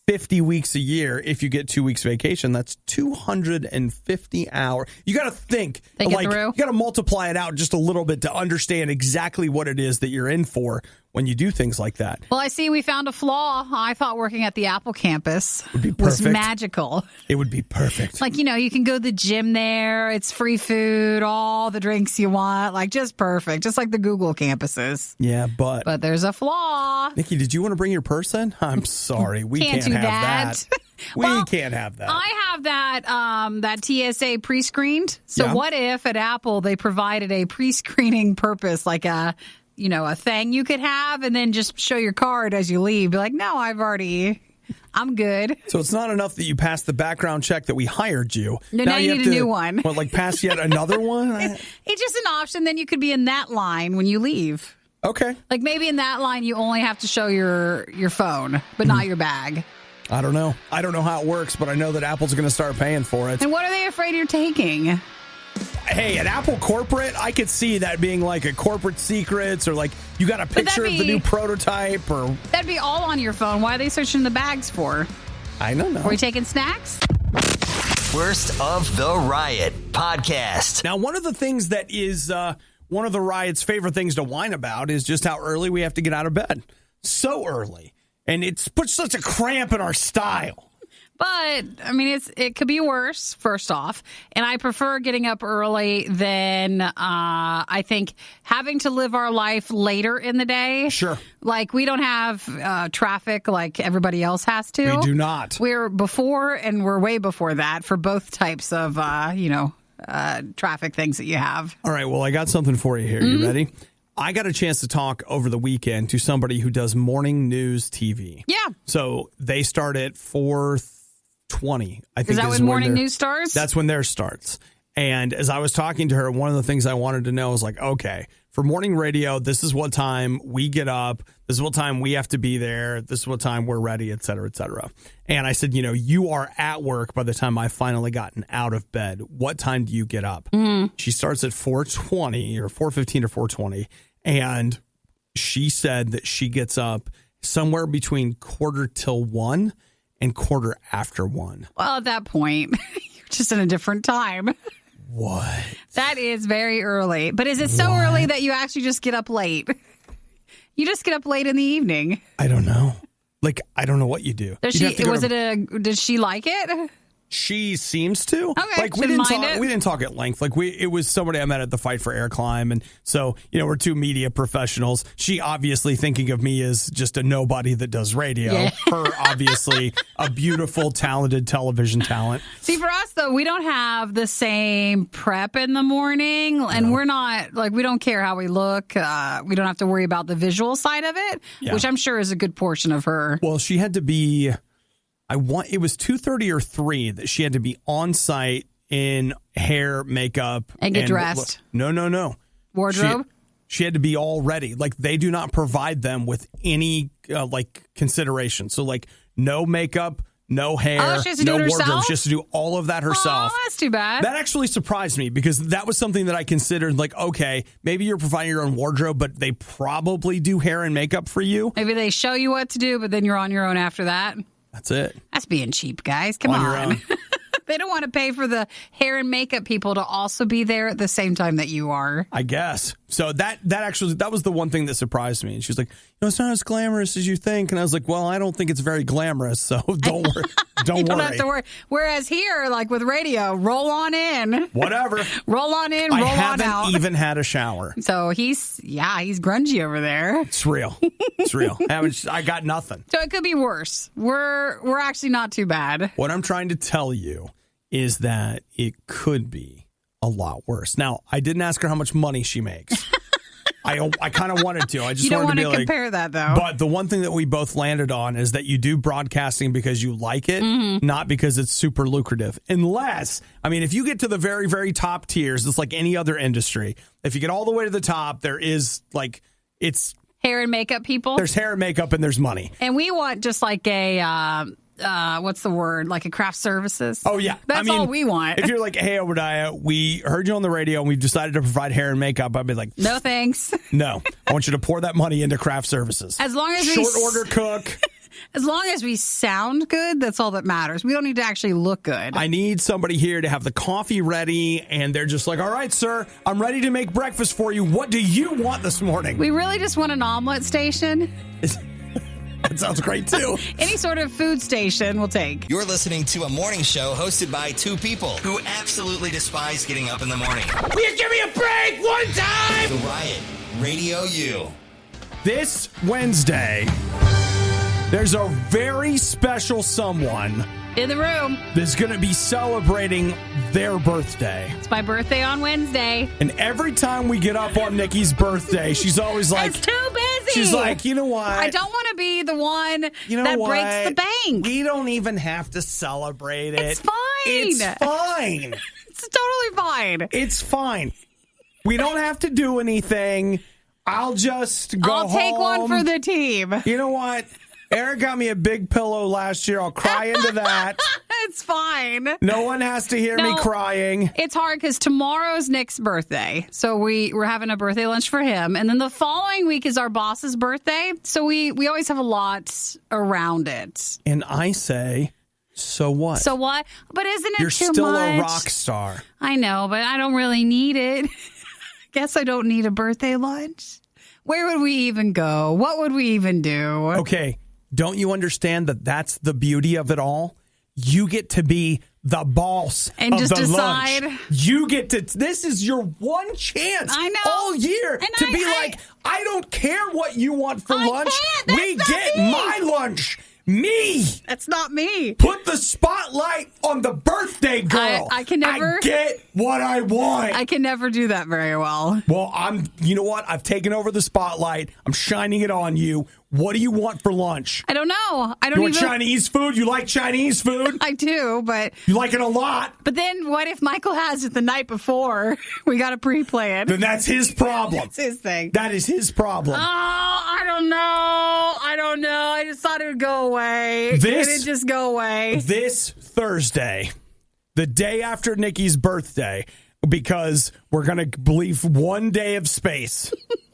50 weeks a year, if you get 2 weeks vacation, that's 250 hours. You got to think through. You got to multiply it out just a little bit to understand exactly what it is that you're in for when you do things like that. Well, I see we found a flaw. I thought working at the Apple campus would be was magical. It would be perfect. Like, you can go to the gym there. It's free food, all the drinks you want. Like, just perfect. Just like the Google campuses. Yeah, but there's a flaw. Nikki, did you want to bring your purse in? I'm sorry. We can't have that. We can't have that. I have that TSA pre-screened. So what if at Apple they provided a pre-screening purpose, like a thing you could have, and then just show your card as you leave. Be like, no, I'm good. So it's not enough that you passed the background check that we hired you. No, now you need a new one. What, like pass yet another one? It's just an option. Then you could be in that line when you leave. Okay. Like maybe in that line you only have to show your phone, but not your bag. I don't know. I don't know how it works, but I know that Apple's going to start paying for it. And what are they afraid you're taking? Hey, at Apple corporate, I could see that being like a corporate secrets, or like you got a picture of the new prototype, or that'd be all on your phone. Why are they searching the bags for? I don't know. Are we taking snacks? Worst of the Riot podcast. Now, one of the things that is one of the Riot's favorite things to whine about is just how early we have to get out of bed. So early. And it's put such a cramp in our style. But, I mean, it could be worse, first off. And I prefer getting up early than, I think, having to live our life later in the day. Sure. Like, we don't have traffic like everybody else has to. We do not. We're before and we're way before that for both types of, traffic things that you have. All right, well, I got something for you here. You ready? I got a chance to talk over the weekend to somebody who does morning news TV. Yeah. So they start at 4:20. I think is that when morning news starts? That's when theirs starts. And as I was talking to her, one of the things I wanted to know was like, okay, for morning radio, this is what time we get up. This is what time we have to be there. This is what time we're ready, et cetera, et cetera. And I said, you are at work by the time I've finally gotten out of bed. What time do you get up? Mm-hmm. She starts at 4:20 or 4:15 or 4:20. And she said that she gets up somewhere between 1:45 and 1:15. Well, at that point, you're just in a different time. What? That is very early. But is it so early that you actually just get up late? You just get up late in the evening. I don't know. Like, I don't know what you do. Did she like it? She seems to. Okay, like we didn't talk at length. Like it was somebody I met at the Fight for Air Climb, and so we're two media professionals. She obviously thinking of me as just a nobody that does radio. Yeah. Her obviously a beautiful, talented television talent. See, for us though, we don't have the same prep in the morning, and we're not like we don't care how we look. We don't have to worry about the visual side of it, which I'm sure is a good portion of her. Well, she had to be. It was 2:30 or 3 that she had to be on site in hair, makeup. And get dressed. No. Wardrobe? She had to be all ready. Like, they do not provide them with any, consideration. So, like, no makeup, no hair, she has to no do it wardrobe. herself? She has to do all of that herself. Oh, that's too bad. That actually surprised me because that was something that I considered, like, okay, maybe you're providing your own wardrobe, but they probably do hair and makeup for you. Maybe they show you what to do, but then you're on your own after that. That's it. That's being cheap, guys. Come on. Your own. They don't want to pay for the hair and makeup people to also be there at the same time that you are. I guess. So that was the one thing that surprised me. And she was like, it's not as glamorous as you think. And I was like, well, I don't think it's very glamorous. So don't worry. You don't have to worry. Whereas here, like with radio, roll on in. Whatever. Roll on in, roll on out. I haven't even had a shower. So he's grungy over there. It's real. It's real. I got nothing. So it could be worse. We're actually not too bad. What I'm trying to tell you is that it could be a lot worse. Now, I didn't ask her how much money she makes. I kind of wanted to. I just wanted to be compare that, though. But the one thing that we both landed on is that you do broadcasting because you like it, not because it's super lucrative. Unless, if you get to the very, very top tiers, it's like any other industry. If you get all the way to the top, there is it's hair and makeup people. There's hair and makeup and there's money. And we want just like a what's the word? Like a craft services. Oh, yeah. That's all we want. If you're like, hey, Obadiah, we heard you on the radio and we've decided to provide hair and makeup, I'd be like, no, thanks. No. I want you to pour that money into craft services. As long as short order cook. As long as we sound good, that's all that matters. We don't need to actually look good. I need somebody here to have the coffee ready, and they're just like, all right, sir, I'm ready to make breakfast for you. What do you want this morning? We really just want an omelet station. That sounds great, too. Any sort of food station we'll take. You're listening to a morning show hosted by two people who absolutely despise getting up in the morning. Will you give me a break one time? The Riot, RadioU. This Wednesday, there's a very special someone in the room that's going to be celebrating their birthday. It's my birthday on Wednesday. And every time we get up on Nikki's birthday, she's always like, it's too busy. She's like, you know what? I don't want to be the one that breaks the bank. We don't even have to celebrate it. It's fine. It's fine. It's totally fine. It's fine. We don't have to do anything. I'll just go home. I'll take one for the team. You know what? Eric got me a big pillow last year. I'll cry into that. It's fine. No one has to hear me crying. It's hard because tomorrow's Nick's birthday. So we're having a birthday lunch for him. And then the following week is our boss's birthday. So we always have a lot around it. And I say, so what? So what? But isn't it You're too still much? A rock star. I know, but I don't really need it. Guess I don't need a birthday lunch. Where would we even go? What would we even do? Okay. Don't you understand that that's the beauty of it all? You get to be the boss and of just the decide. lunch. You get to. This is your one chance all year to be like, I don't care what you want for lunch. We get my lunch. Me. That's not me. Put the spotlight on the birthday girl. I can never. I get what I want. I can never do that very well. Well, you know what? I've taken over the spotlight. I'm shining it on you. What do you want for lunch? I don't know. I don't You want even. Chinese food? You like Chinese food? I do, but You like it a lot? But then what if Michael has it the night before? We got to pre-plan. Then that's his problem. That's his thing. That is his problem. Oh, I don't know. I just thought it would go away. It would just go away. This Thursday, the day after Nikki's birthday, because we're going to leave one day of space,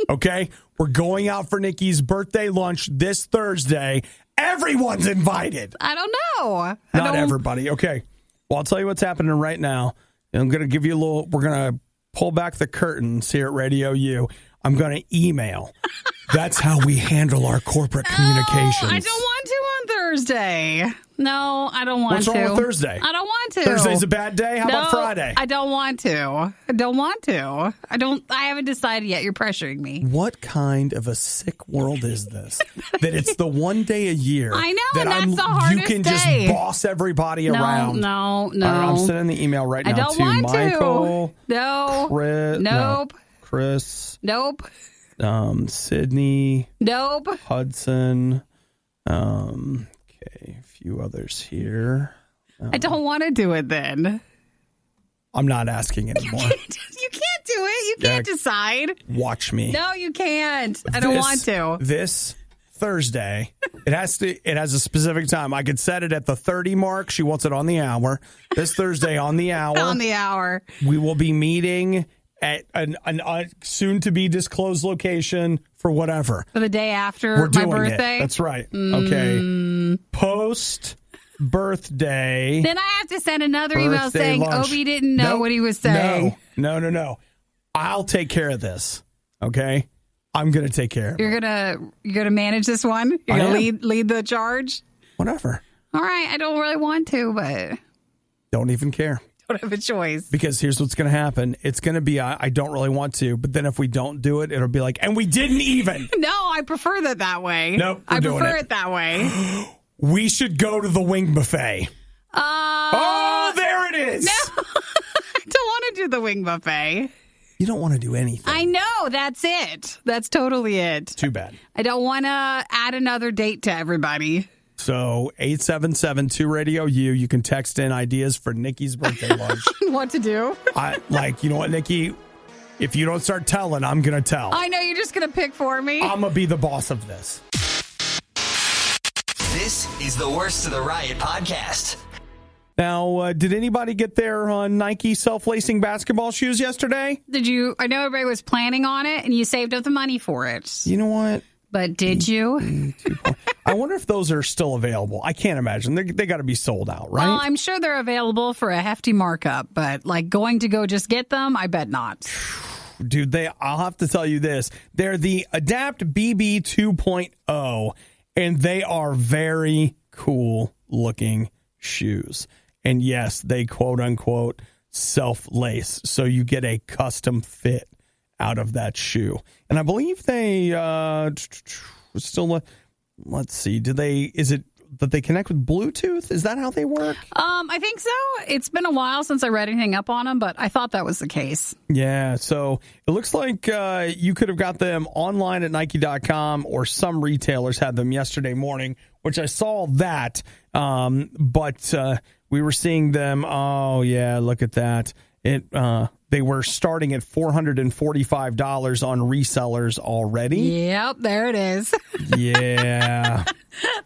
okay? We're going out for Nikki's birthday lunch this Thursday. Everyone's invited. I don't know. Not everybody. Okay. Well, I'll tell you what's happening right now. I'm going to give you we're going to pull back the curtains here at Radio U. I'm going to email. That's how we handle our corporate communications. I don't want to on Thursday. No, I don't want to. What's wrong with Thursday? I don't want to. Thursday's a bad day? How about Friday? I don't want to. I haven't decided yet. You're pressuring me. What kind of a sick world is this? That it's the one day a year. I know, that and that's the hardest you can day. just boss everybody around. No. I'm sending the email right now I don't to want Michael. to. No. Chris, nope. No, Chris. Nope. Sydney. Nope. Hudson. Okay, a few others here. I don't want to do it then. I'm not asking anymore. You can't do it. You can't decide. Watch me. No, you can't. I don't want to. This Thursday, it has a specific time. I could set it at the 30 mark. She wants it on the hour. This Thursday on the hour. On the hour. We will be meeting at a soon-to-be disclosed location for whatever. For the day after We're my doing birthday? It. That's right. Okay. Post-birthday. Then I have to send another email saying lunch. Obi didn't know what he was saying. No. I'll take care of this. Okay? I'm going to take care of it. You're gonna manage this one? You're going to lead the charge? Whatever. All right. I don't really want to, but Don't even care. don't have a choice. Because here's what's going to happen. It's going to be, I don't really want to, but then if we don't do it, it'll be like, and we didn't even. No, I prefer that way. Nope, I prefer it that way. We should go to the wing buffet. Oh, there it is. No, I don't want to do the wing buffet. You don't want to do anything. I know. That's it. That's totally it. Too bad. I don't want to add another date to everybody. So 877-2-RADIO-U. You can text in ideas for Nikki's birthday lunch. What to do? You know what, Nikki? If you don't start telling, I'm going to tell. I know. You're just going to pick for me. I'm going to be the boss of this. This is the Worst of the Riot podcast. Now, did anybody get their Nike self-lacing basketball shoes yesterday? Did you? I know everybody was planning on it, and you saved up the money for it. You know what? But did you? I wonder if those are still available. I can't imagine. They got to be sold out, right? Well, I'm sure they're available for a hefty markup, but going to go just get them, I bet not. Dude, I'll have to tell you this. They're the Adapt BB 2.0, and they are very cool looking shoes. And yes, they quote unquote self-lace. So you get a custom fit out of that shoe. And I believe they still, let's see, is it that they connect with Bluetooth? Is that how they work? I think so. It's been a while since I read anything up on them, but I thought that was the case. Yeah, so it looks like you could have got them online at Nike.com, or some retailers had them yesterday morning, which I saw that. But we were seeing them. Oh, yeah, look at that. They were starting at $445 on resellers already. Yep, there it is. Yeah.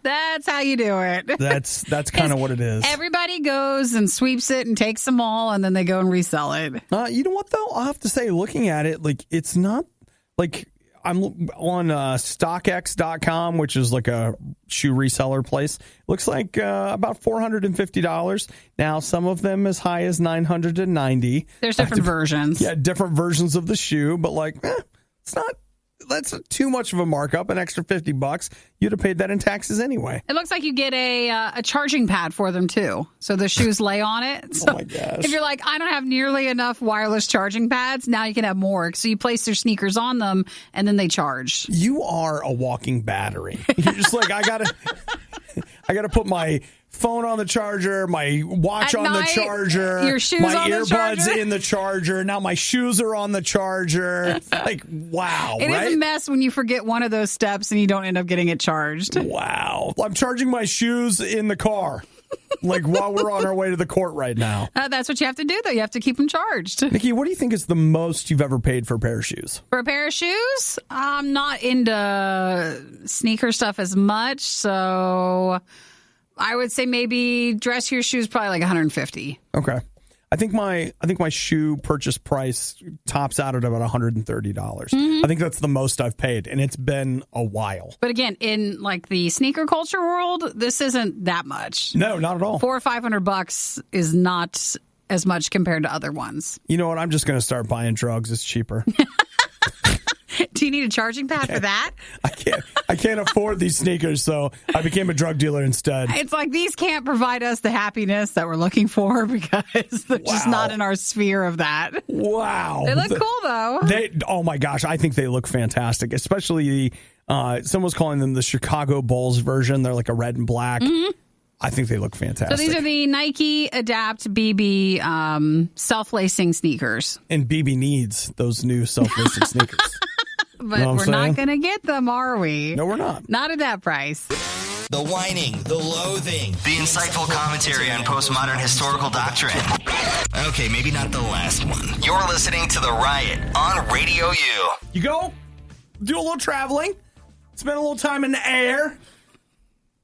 That's how you do it. That's kind of what it is. Everybody goes and sweeps it and takes them all, and then they go and resell it. You know what, though? I'll have to say, looking at it, it's not like I'm on StockX.com, which is like a shoe reseller place. Looks like about $450. Now, some of them as high as $990. There's different versions. Yeah, different versions of the shoe, but it's that's too much of a markup, an extra $50. You'd have paid that in taxes anyway. It looks like you get a charging pad for them, too. So the shoes lay on it. So oh, my gosh. If you're like, I don't have nearly enough wireless charging pads, now you can have more. So you place your sneakers on them, and then they charge. You are a walking battery. You're just like, I gotta put my phone on the charger, my watch on the charger, your shoes my on the earbuds charger. in the charger. Now my shoes are on the charger. Like, wow, It right? is a mess when you forget one of those steps and you don't end up getting it charged. Wow. I'm charging my shoes in the car. Like while we're on our way to the court right now. That's what you have to do, though. You have to keep them charged. Nikki, what do you think is the most you've ever paid for a pair of shoes? For a pair of shoes, I'm not into sneaker stuff as much, so I would say maybe dress your shoes probably like $150. Okay. I think my shoe purchase price tops out at about $130. I think that's the most I've paid, and it's been a while. But again, in like the sneaker culture world, this isn't that much. No, not at all. $400 or $500 is not as much compared to other ones. You know what? I'm just going to start buying drugs. It's cheaper. Do you need a charging pad for that? I can't afford these sneakers, so I became a drug dealer instead. It's like these can't provide us the happiness that we're looking for because they're just not in our sphere of that. Wow. They look cool, though. Oh, my gosh. I think they look fantastic, especially someone's calling them the Chicago Bulls version. They're like a red and black. Mm-hmm. I think they look fantastic. So these are the Nike Adapt BB self-lacing sneakers. And BB needs those new self-lacing sneakers. But we're not going to get them, are we? No, we're not. Not at that price. The whining, the loathing, the insightful commentary on postmodern historical doctrine. Okay, maybe not the last one. You're listening to The Riot on Radio U. You go, do a little traveling, spend a little time in the air.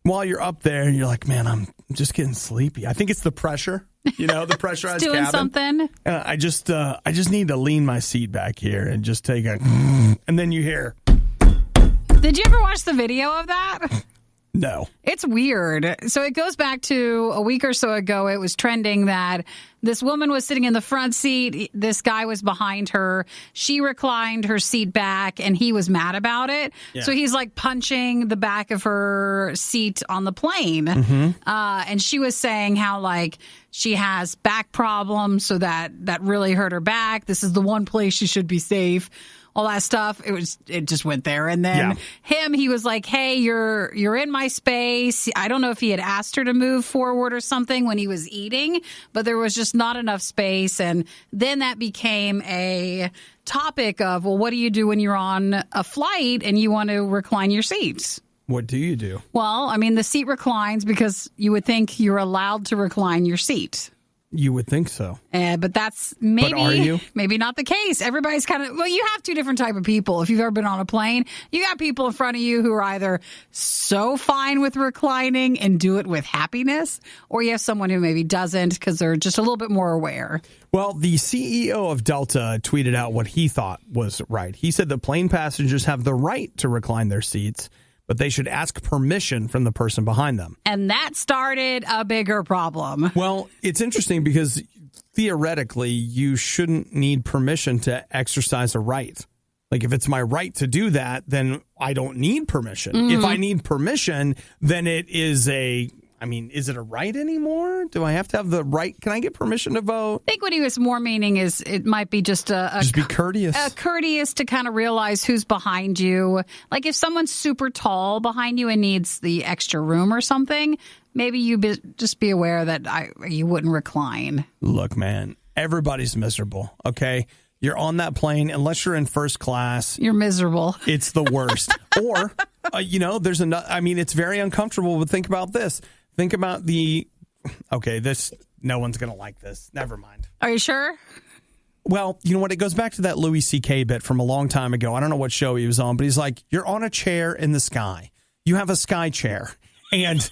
While you're up there, you're like, man, I'm just getting sleepy. I think it's the pressure. You know, the pressurized doing cabin. Something. I just need to lean my seat back here and just take a, and then you hear. Did you ever watch the video of that? No. It's weird. So it goes back to a week or so ago. It was trending that this woman was sitting in the front seat. This guy was behind her. She reclined her seat back, and he was mad about it. Yeah. So he's like punching the back of her seat on the plane. Mm-hmm. And she was saying how like she has back problems, so that really hurt her back. This is the one place she should be safe. All that stuff, it just went there. And then he was like, hey, you're in my space. I don't know if he had asked her to move forward or something when he was eating, but there was just not enough space. And then that became a topic of, well, what do you do when you're on a flight and you want to recline your seats? What do you do? Well, I mean, the seat reclines because you would think you're allowed to recline your seat. You would think so. But that's maybe not the case. Everybody's kind of, well, you have two different type of people. If you've ever been on a plane, you got people in front of you who are either so fine with reclining and do it with happiness, or you have someone who maybe doesn't because they're just a little bit more aware. Well, the CEO of Delta tweeted out what he thought was right. He said that plane passengers have the right to recline their seats, but they should ask permission from the person behind them. And that started a bigger problem. Well, it's interesting because theoretically, you shouldn't need permission to exercise a right. Like if it's my right to do that, then I don't need permission. Mm-hmm. If I need permission, then it is is it a right anymore? Do I have to have the right? Can I get permission to vote? I think what he was more meaning is it might be just be courteous. Courteous to kind of realize who's behind you. Like if someone's super tall behind you and needs the extra room or something, maybe you just be aware that you wouldn't recline. Look, man, everybody's miserable, okay? You're on that plane, unless you're in first class. You're miserable. It's the worst. Or, there's it's very uncomfortable, but think about this. Think about no one's going to like this. Never mind. Are you sure? Well, you know what? It goes back to that Louis C.K. bit from a long time ago. I don't know what show he was on, but he's like, you're on a chair in the sky. You have a sky chair. And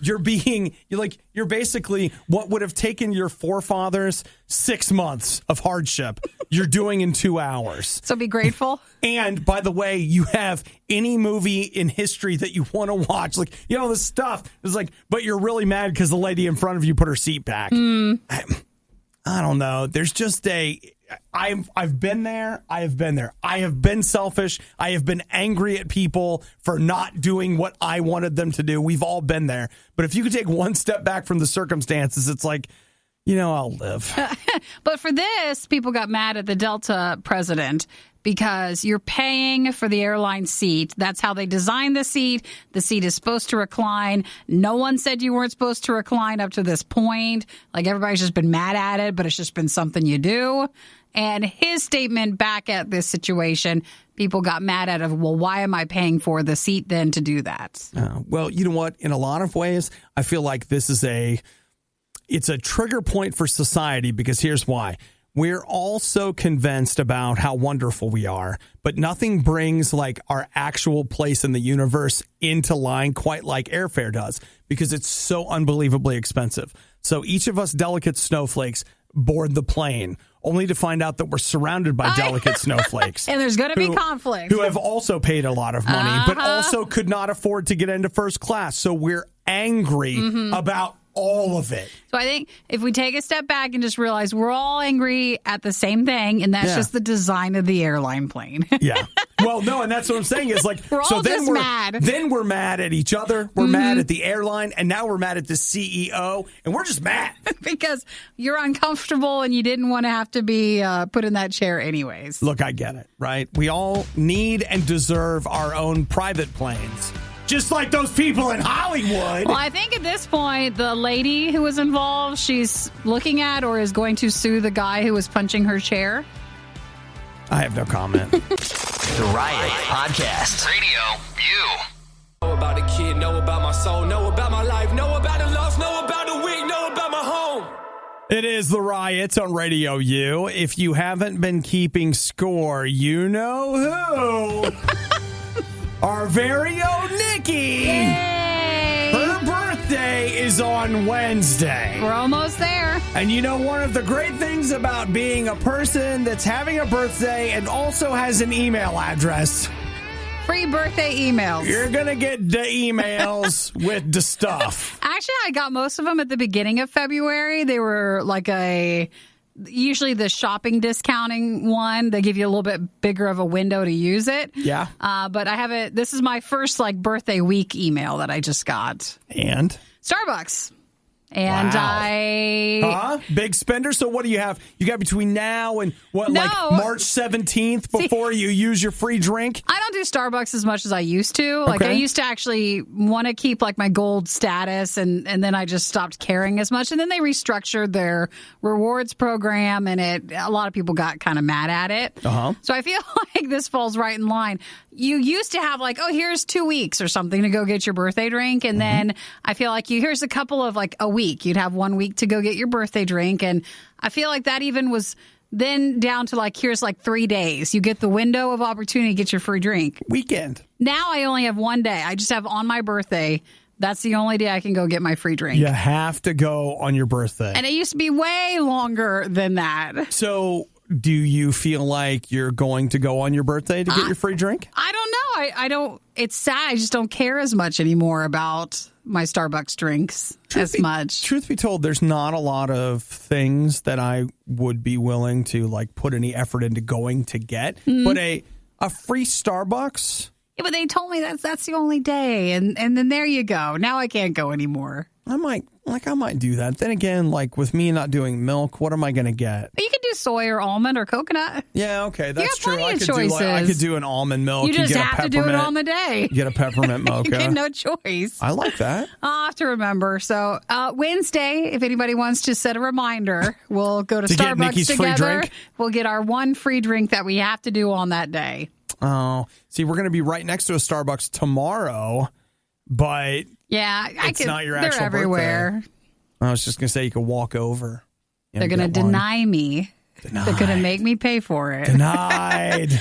you're basically what would have taken your forefathers 6 months of hardship, you're doing in 2 hours. So be grateful. And by the way, you have any movie in history that you want to watch, this stuff. It's like, but you're really mad because the lady in front of you put her seat back. I don't know. There's just I've been there. I have been there. I have been selfish. I have been angry at people for not doing what I wanted them to do. We've all been there. But if you could take one step back from the circumstances, it's like, I'll live. But for this, people got mad at the Delta president because you're paying for the airline seat. That's how they designed the seat. The seat is supposed to recline. No one said you weren't supposed to recline up to this point. Like, everybody's just been mad at it, but it's just been something you do. And his statement back at this situation, people got mad at it. Well, why am I paying for the seat then to do that? Well, you know what? In a lot of ways, I feel like this is it's a trigger point for society, because here's why. We're all so convinced about how wonderful we are, but nothing brings like our actual place in the universe into line quite like airfare does, because it's so unbelievably expensive. So each of us delicate snowflakes board the plane, only to find out that we're surrounded by delicate snowflakes. And there's going to be conflict. Who have also paid a lot of money, but also could not afford to get into first class. So we're angry about all of it. So I think if we take a step back and just realize we're all angry at the same thing, and that's just the design of the airline plane. Yeah. Well, no, and that's what I'm saying is like, we're all just mad. Then we're mad at each other. We're mad at the airline, and now we're mad at the CEO, and we're just mad. Because you're uncomfortable and you didn't want to have to be put in that chair anyways. Look, I get it, right? We all need and deserve our own private planes. Just like those people in Hollywood. Well, I think at this point, the lady who was involved, she's looking at or is going to sue the guy who was punching her chair. I have no comment. The Riot Podcast. Radio U. Know about the kid, know about my soul, know about my life, know about the lost, know about the weak, know about my home. It is The Riot on Radio U. If you haven't been keeping score, you know who. Our very own Nikki. Yay! Her birthday is on Wednesday. We're almost there. And you know, one of the great things about being a person that's having a birthday and also has an email address. Free birthday emails. You're going to get the emails with the stuff. Actually, I got most of them at the beginning of February. They were like usually the shopping discounting one. They give you a little bit bigger of a window to use it. Yeah. But I haven't. This is my first like birthday week email that I just got. And? Starbucks. And wow. Big spender? So what do you have? You got between now and like March 17th before you use your free drink? I don't do Starbucks as much as I used to. Like, I used to actually want to keep like my gold status, and then I just stopped caring as much. And then they restructured their rewards program, and a lot of people got kind of mad at it. So I feel like this falls right in line. You used to have like, here's 2 weeks or something to go get your birthday drink. And then I feel like here's a couple of like a week. You'd have 1 week to go get your birthday drink. And I feel like that even was then down to like, here's like 3 days. You get the window of opportunity to get your free drink. Weekend. Now I only have 1 day. I just have on my birthday. That's the only day I can go get my free drink. You have to go on your birthday. And it used to be way longer than that. So do you feel like you're going to go on your birthday to get your free drink? I don't know. I don't. It's sad. I just don't care as much anymore about my Starbucks drinks as much. Truth be told, there's not a lot of things that I would be willing to like put any effort into going to get. But a free Starbucks. Yeah, but they told me that's the only day, and then there you go. Now I can't go anymore. I might do that. Then again, like with me not doing milk, what am I going to get? You could do soy or almond or coconut. Yeah, okay, that's true. I could do an almond milk. You just have to do it on the day. Get a peppermint mocha. You get no choice. I like that. I'll have to remember. So Wednesday, if anybody wants to set a reminder, we'll go to Starbucks together. We'll get our one free drink that we have to do on that day. Oh, see, we're going to be right next to a Starbucks tomorrow, but yeah, it's not your actual they're everywhere. Birthday. I was just going to say you could walk over. They're going to deny me. Denied. They're going to make me pay for it. Denied.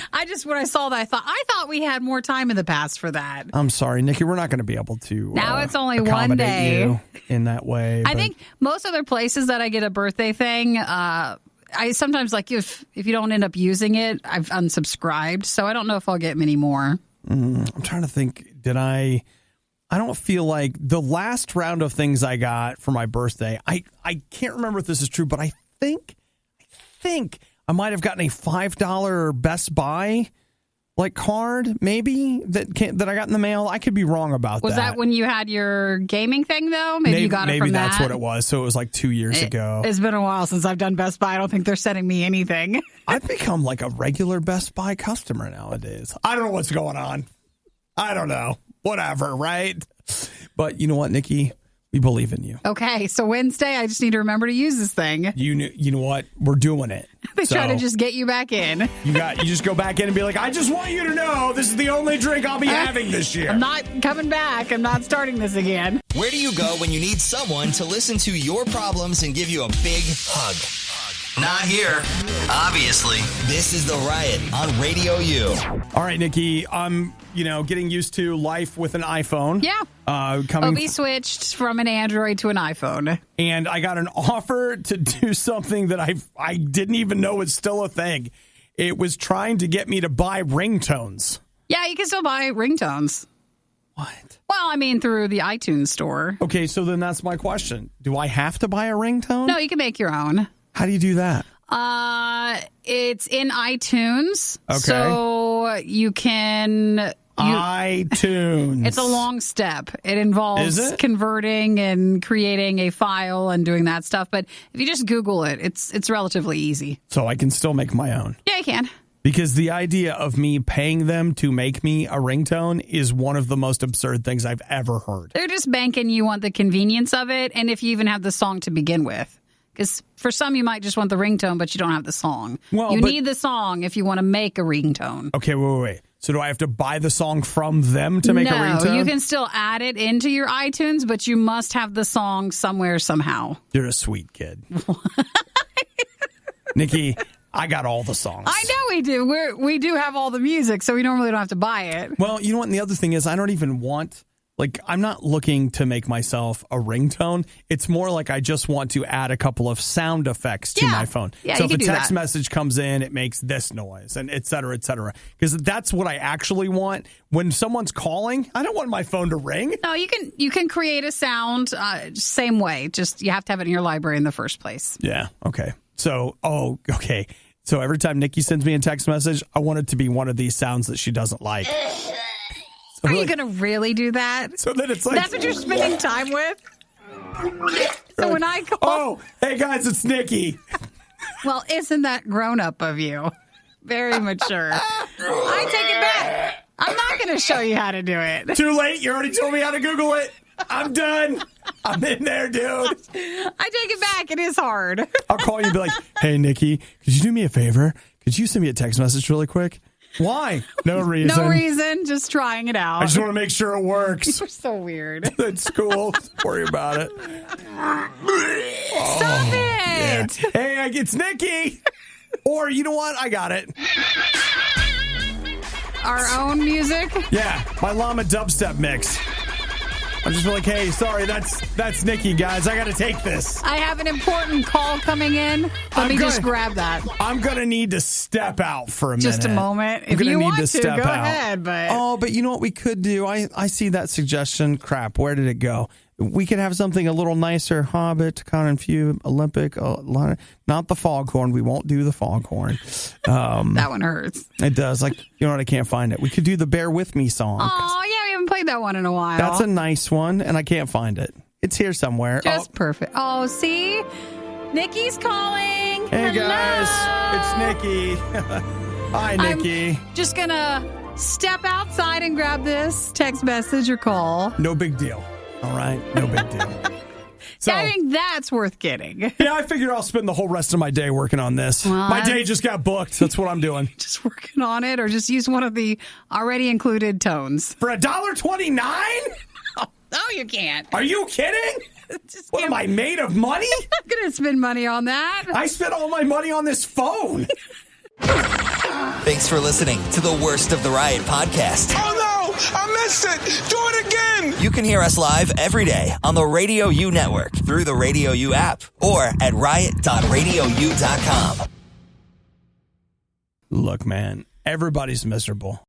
When I saw that, I thought we had more time in the past for that. I'm sorry, Nikki. We're not going to be able to. Now it's only 1 day. You in that way. I think most other places that I get a birthday thing, I sometimes like if you don't end up using it, I've unsubscribed. So I don't know if I'll get many more. I'm trying to think. I don't feel like the last round of things I got for my birthday. I can't remember if this is true, but I think I might have gotten a $5 Best Buy card, maybe that I got in the mail. I could be wrong about that. Was that when you had your gaming thing though? Maybe you got it from that. Maybe that's what it was. So it was 2 years ago. It's been a while since I've done Best Buy. I don't think they're sending me anything. I've become a regular Best Buy customer nowadays. I don't know what's going on. I don't know. Whatever, right? But you know what, Nikki? We believe in you. Okay, so Wednesday, I just need to remember to use this thing. You know what? We're doing it. They try to just get you back in. You just go back in and be like, I just want you to know this is the only drink I'll be having this year. I'm not coming back. I'm not starting this again. Where do you go when you need someone to listen to your problems and give you a big hug? Not here. Obviously, this is The Riot on Radio U. All right, Nikki, I'm, getting used to life with an iPhone. Yeah. Obi switched from an Android to an iPhone. And I got an offer to do something that I didn't even know was still a thing. It was trying to get me to buy ringtones. Yeah, you can still buy ringtones. What? Well, through the iTunes store. Okay, so then that's my question. Do I have to buy a ringtone? No, you can make your own. How do you do that? It's in iTunes. Okay. So you can... iTunes. It's a long step. It involves converting and creating a file and doing that stuff. But if you just Google it, it's relatively easy. So I can still make my own? Yeah, you can. Because the idea of me paying them to make me a ringtone is one of the most absurd things I've ever heard. They're just banking you want the convenience of it, and if you even have the song to begin with. Because for some, you might just want the ringtone, but you don't have the song. Well, you need the song if you want to make a ringtone. Okay, wait. So do I have to buy the song from them to make a ringtone? No, you can still add it into your iTunes, but you must have the song somewhere, somehow. You're a sweet kid. Nikki, I got all the songs. I know we do. We do have all the music, so we normally don't have to buy it. Well, you know what? And the other thing is, I don't even want... I'm not looking to make myself a ringtone. It's more I just want to add a couple of sound effects to my phone. Yeah, so if a text message comes in, it makes this noise, and et cetera, et cetera. Because that's what I actually want. When someone's calling, I don't want my phone to ring. No, you can create a sound same way. Just you have to have it in your library in the first place. Yeah, okay. So, okay. So every time Nikki sends me a text message, I want it to be one of these sounds that she doesn't like. Are you going to really do that? So that it's that's what you're spending time with? So when I call... Oh, hey guys, it's Nikki. Well, isn't that grown up of you? Very mature. I take it back. I'm not going to show you how to do it. Too late. You already told me how to Google it. I'm done. I'm in there, dude. I take it back. It is hard. I'll call you and be like, hey, Nikki, could you do me a favor? Could you send me a text message really quick? Why? No reason. No reason. Just trying it out. I just want to make sure it works. You're so weird. It's cool. Don't worry about it. Stop it. Yeah. Hey, it's Nikki. Or you know what? I got it. Our own music? Yeah. My llama dubstep mix. I'm just like, hey, sorry, that's Nikki, guys. I got to take this. I have an important call coming in. Let me just grab that. I'm going to need to step out for a minute. Just a moment. If you want to, go ahead. But you know what we could do? I see that suggestion. Crap, where did it go? We could have something a little nicer. Hobbit, Cotton Few, Olympic. Not the foghorn. We won't do the foghorn. That one hurts. It does. You know what? I can't find it. We could do the Bear With Me song. Oh, yeah. We haven't played that one in a while. That's a nice one, and I can't find it. It's here somewhere. Just perfect. Oh, see? Nikki's calling. Hey, hello. Guys. It's Nikki. Hi, Nikki. I'm just going to step outside and grab this text message or call. No big deal. All right? No big deal. So, I think that's worth getting. Yeah, I figured I'll spend the whole rest of my day working on this. Well, my day just got booked. That's what I'm doing. Just working on it, or just use one of the already included tones. For $1.29? No, you can't. Are you kidding? What am I, made of money? I'm not going to spend money on that. I spent all my money on this phone. Thanks for listening to the Worst of the Riot podcast. Oh no! I missed it! Do it again! You can hear us live every day on the Radio U network through the Radio U app or at riot.radiou.com. Look, man, everybody's miserable.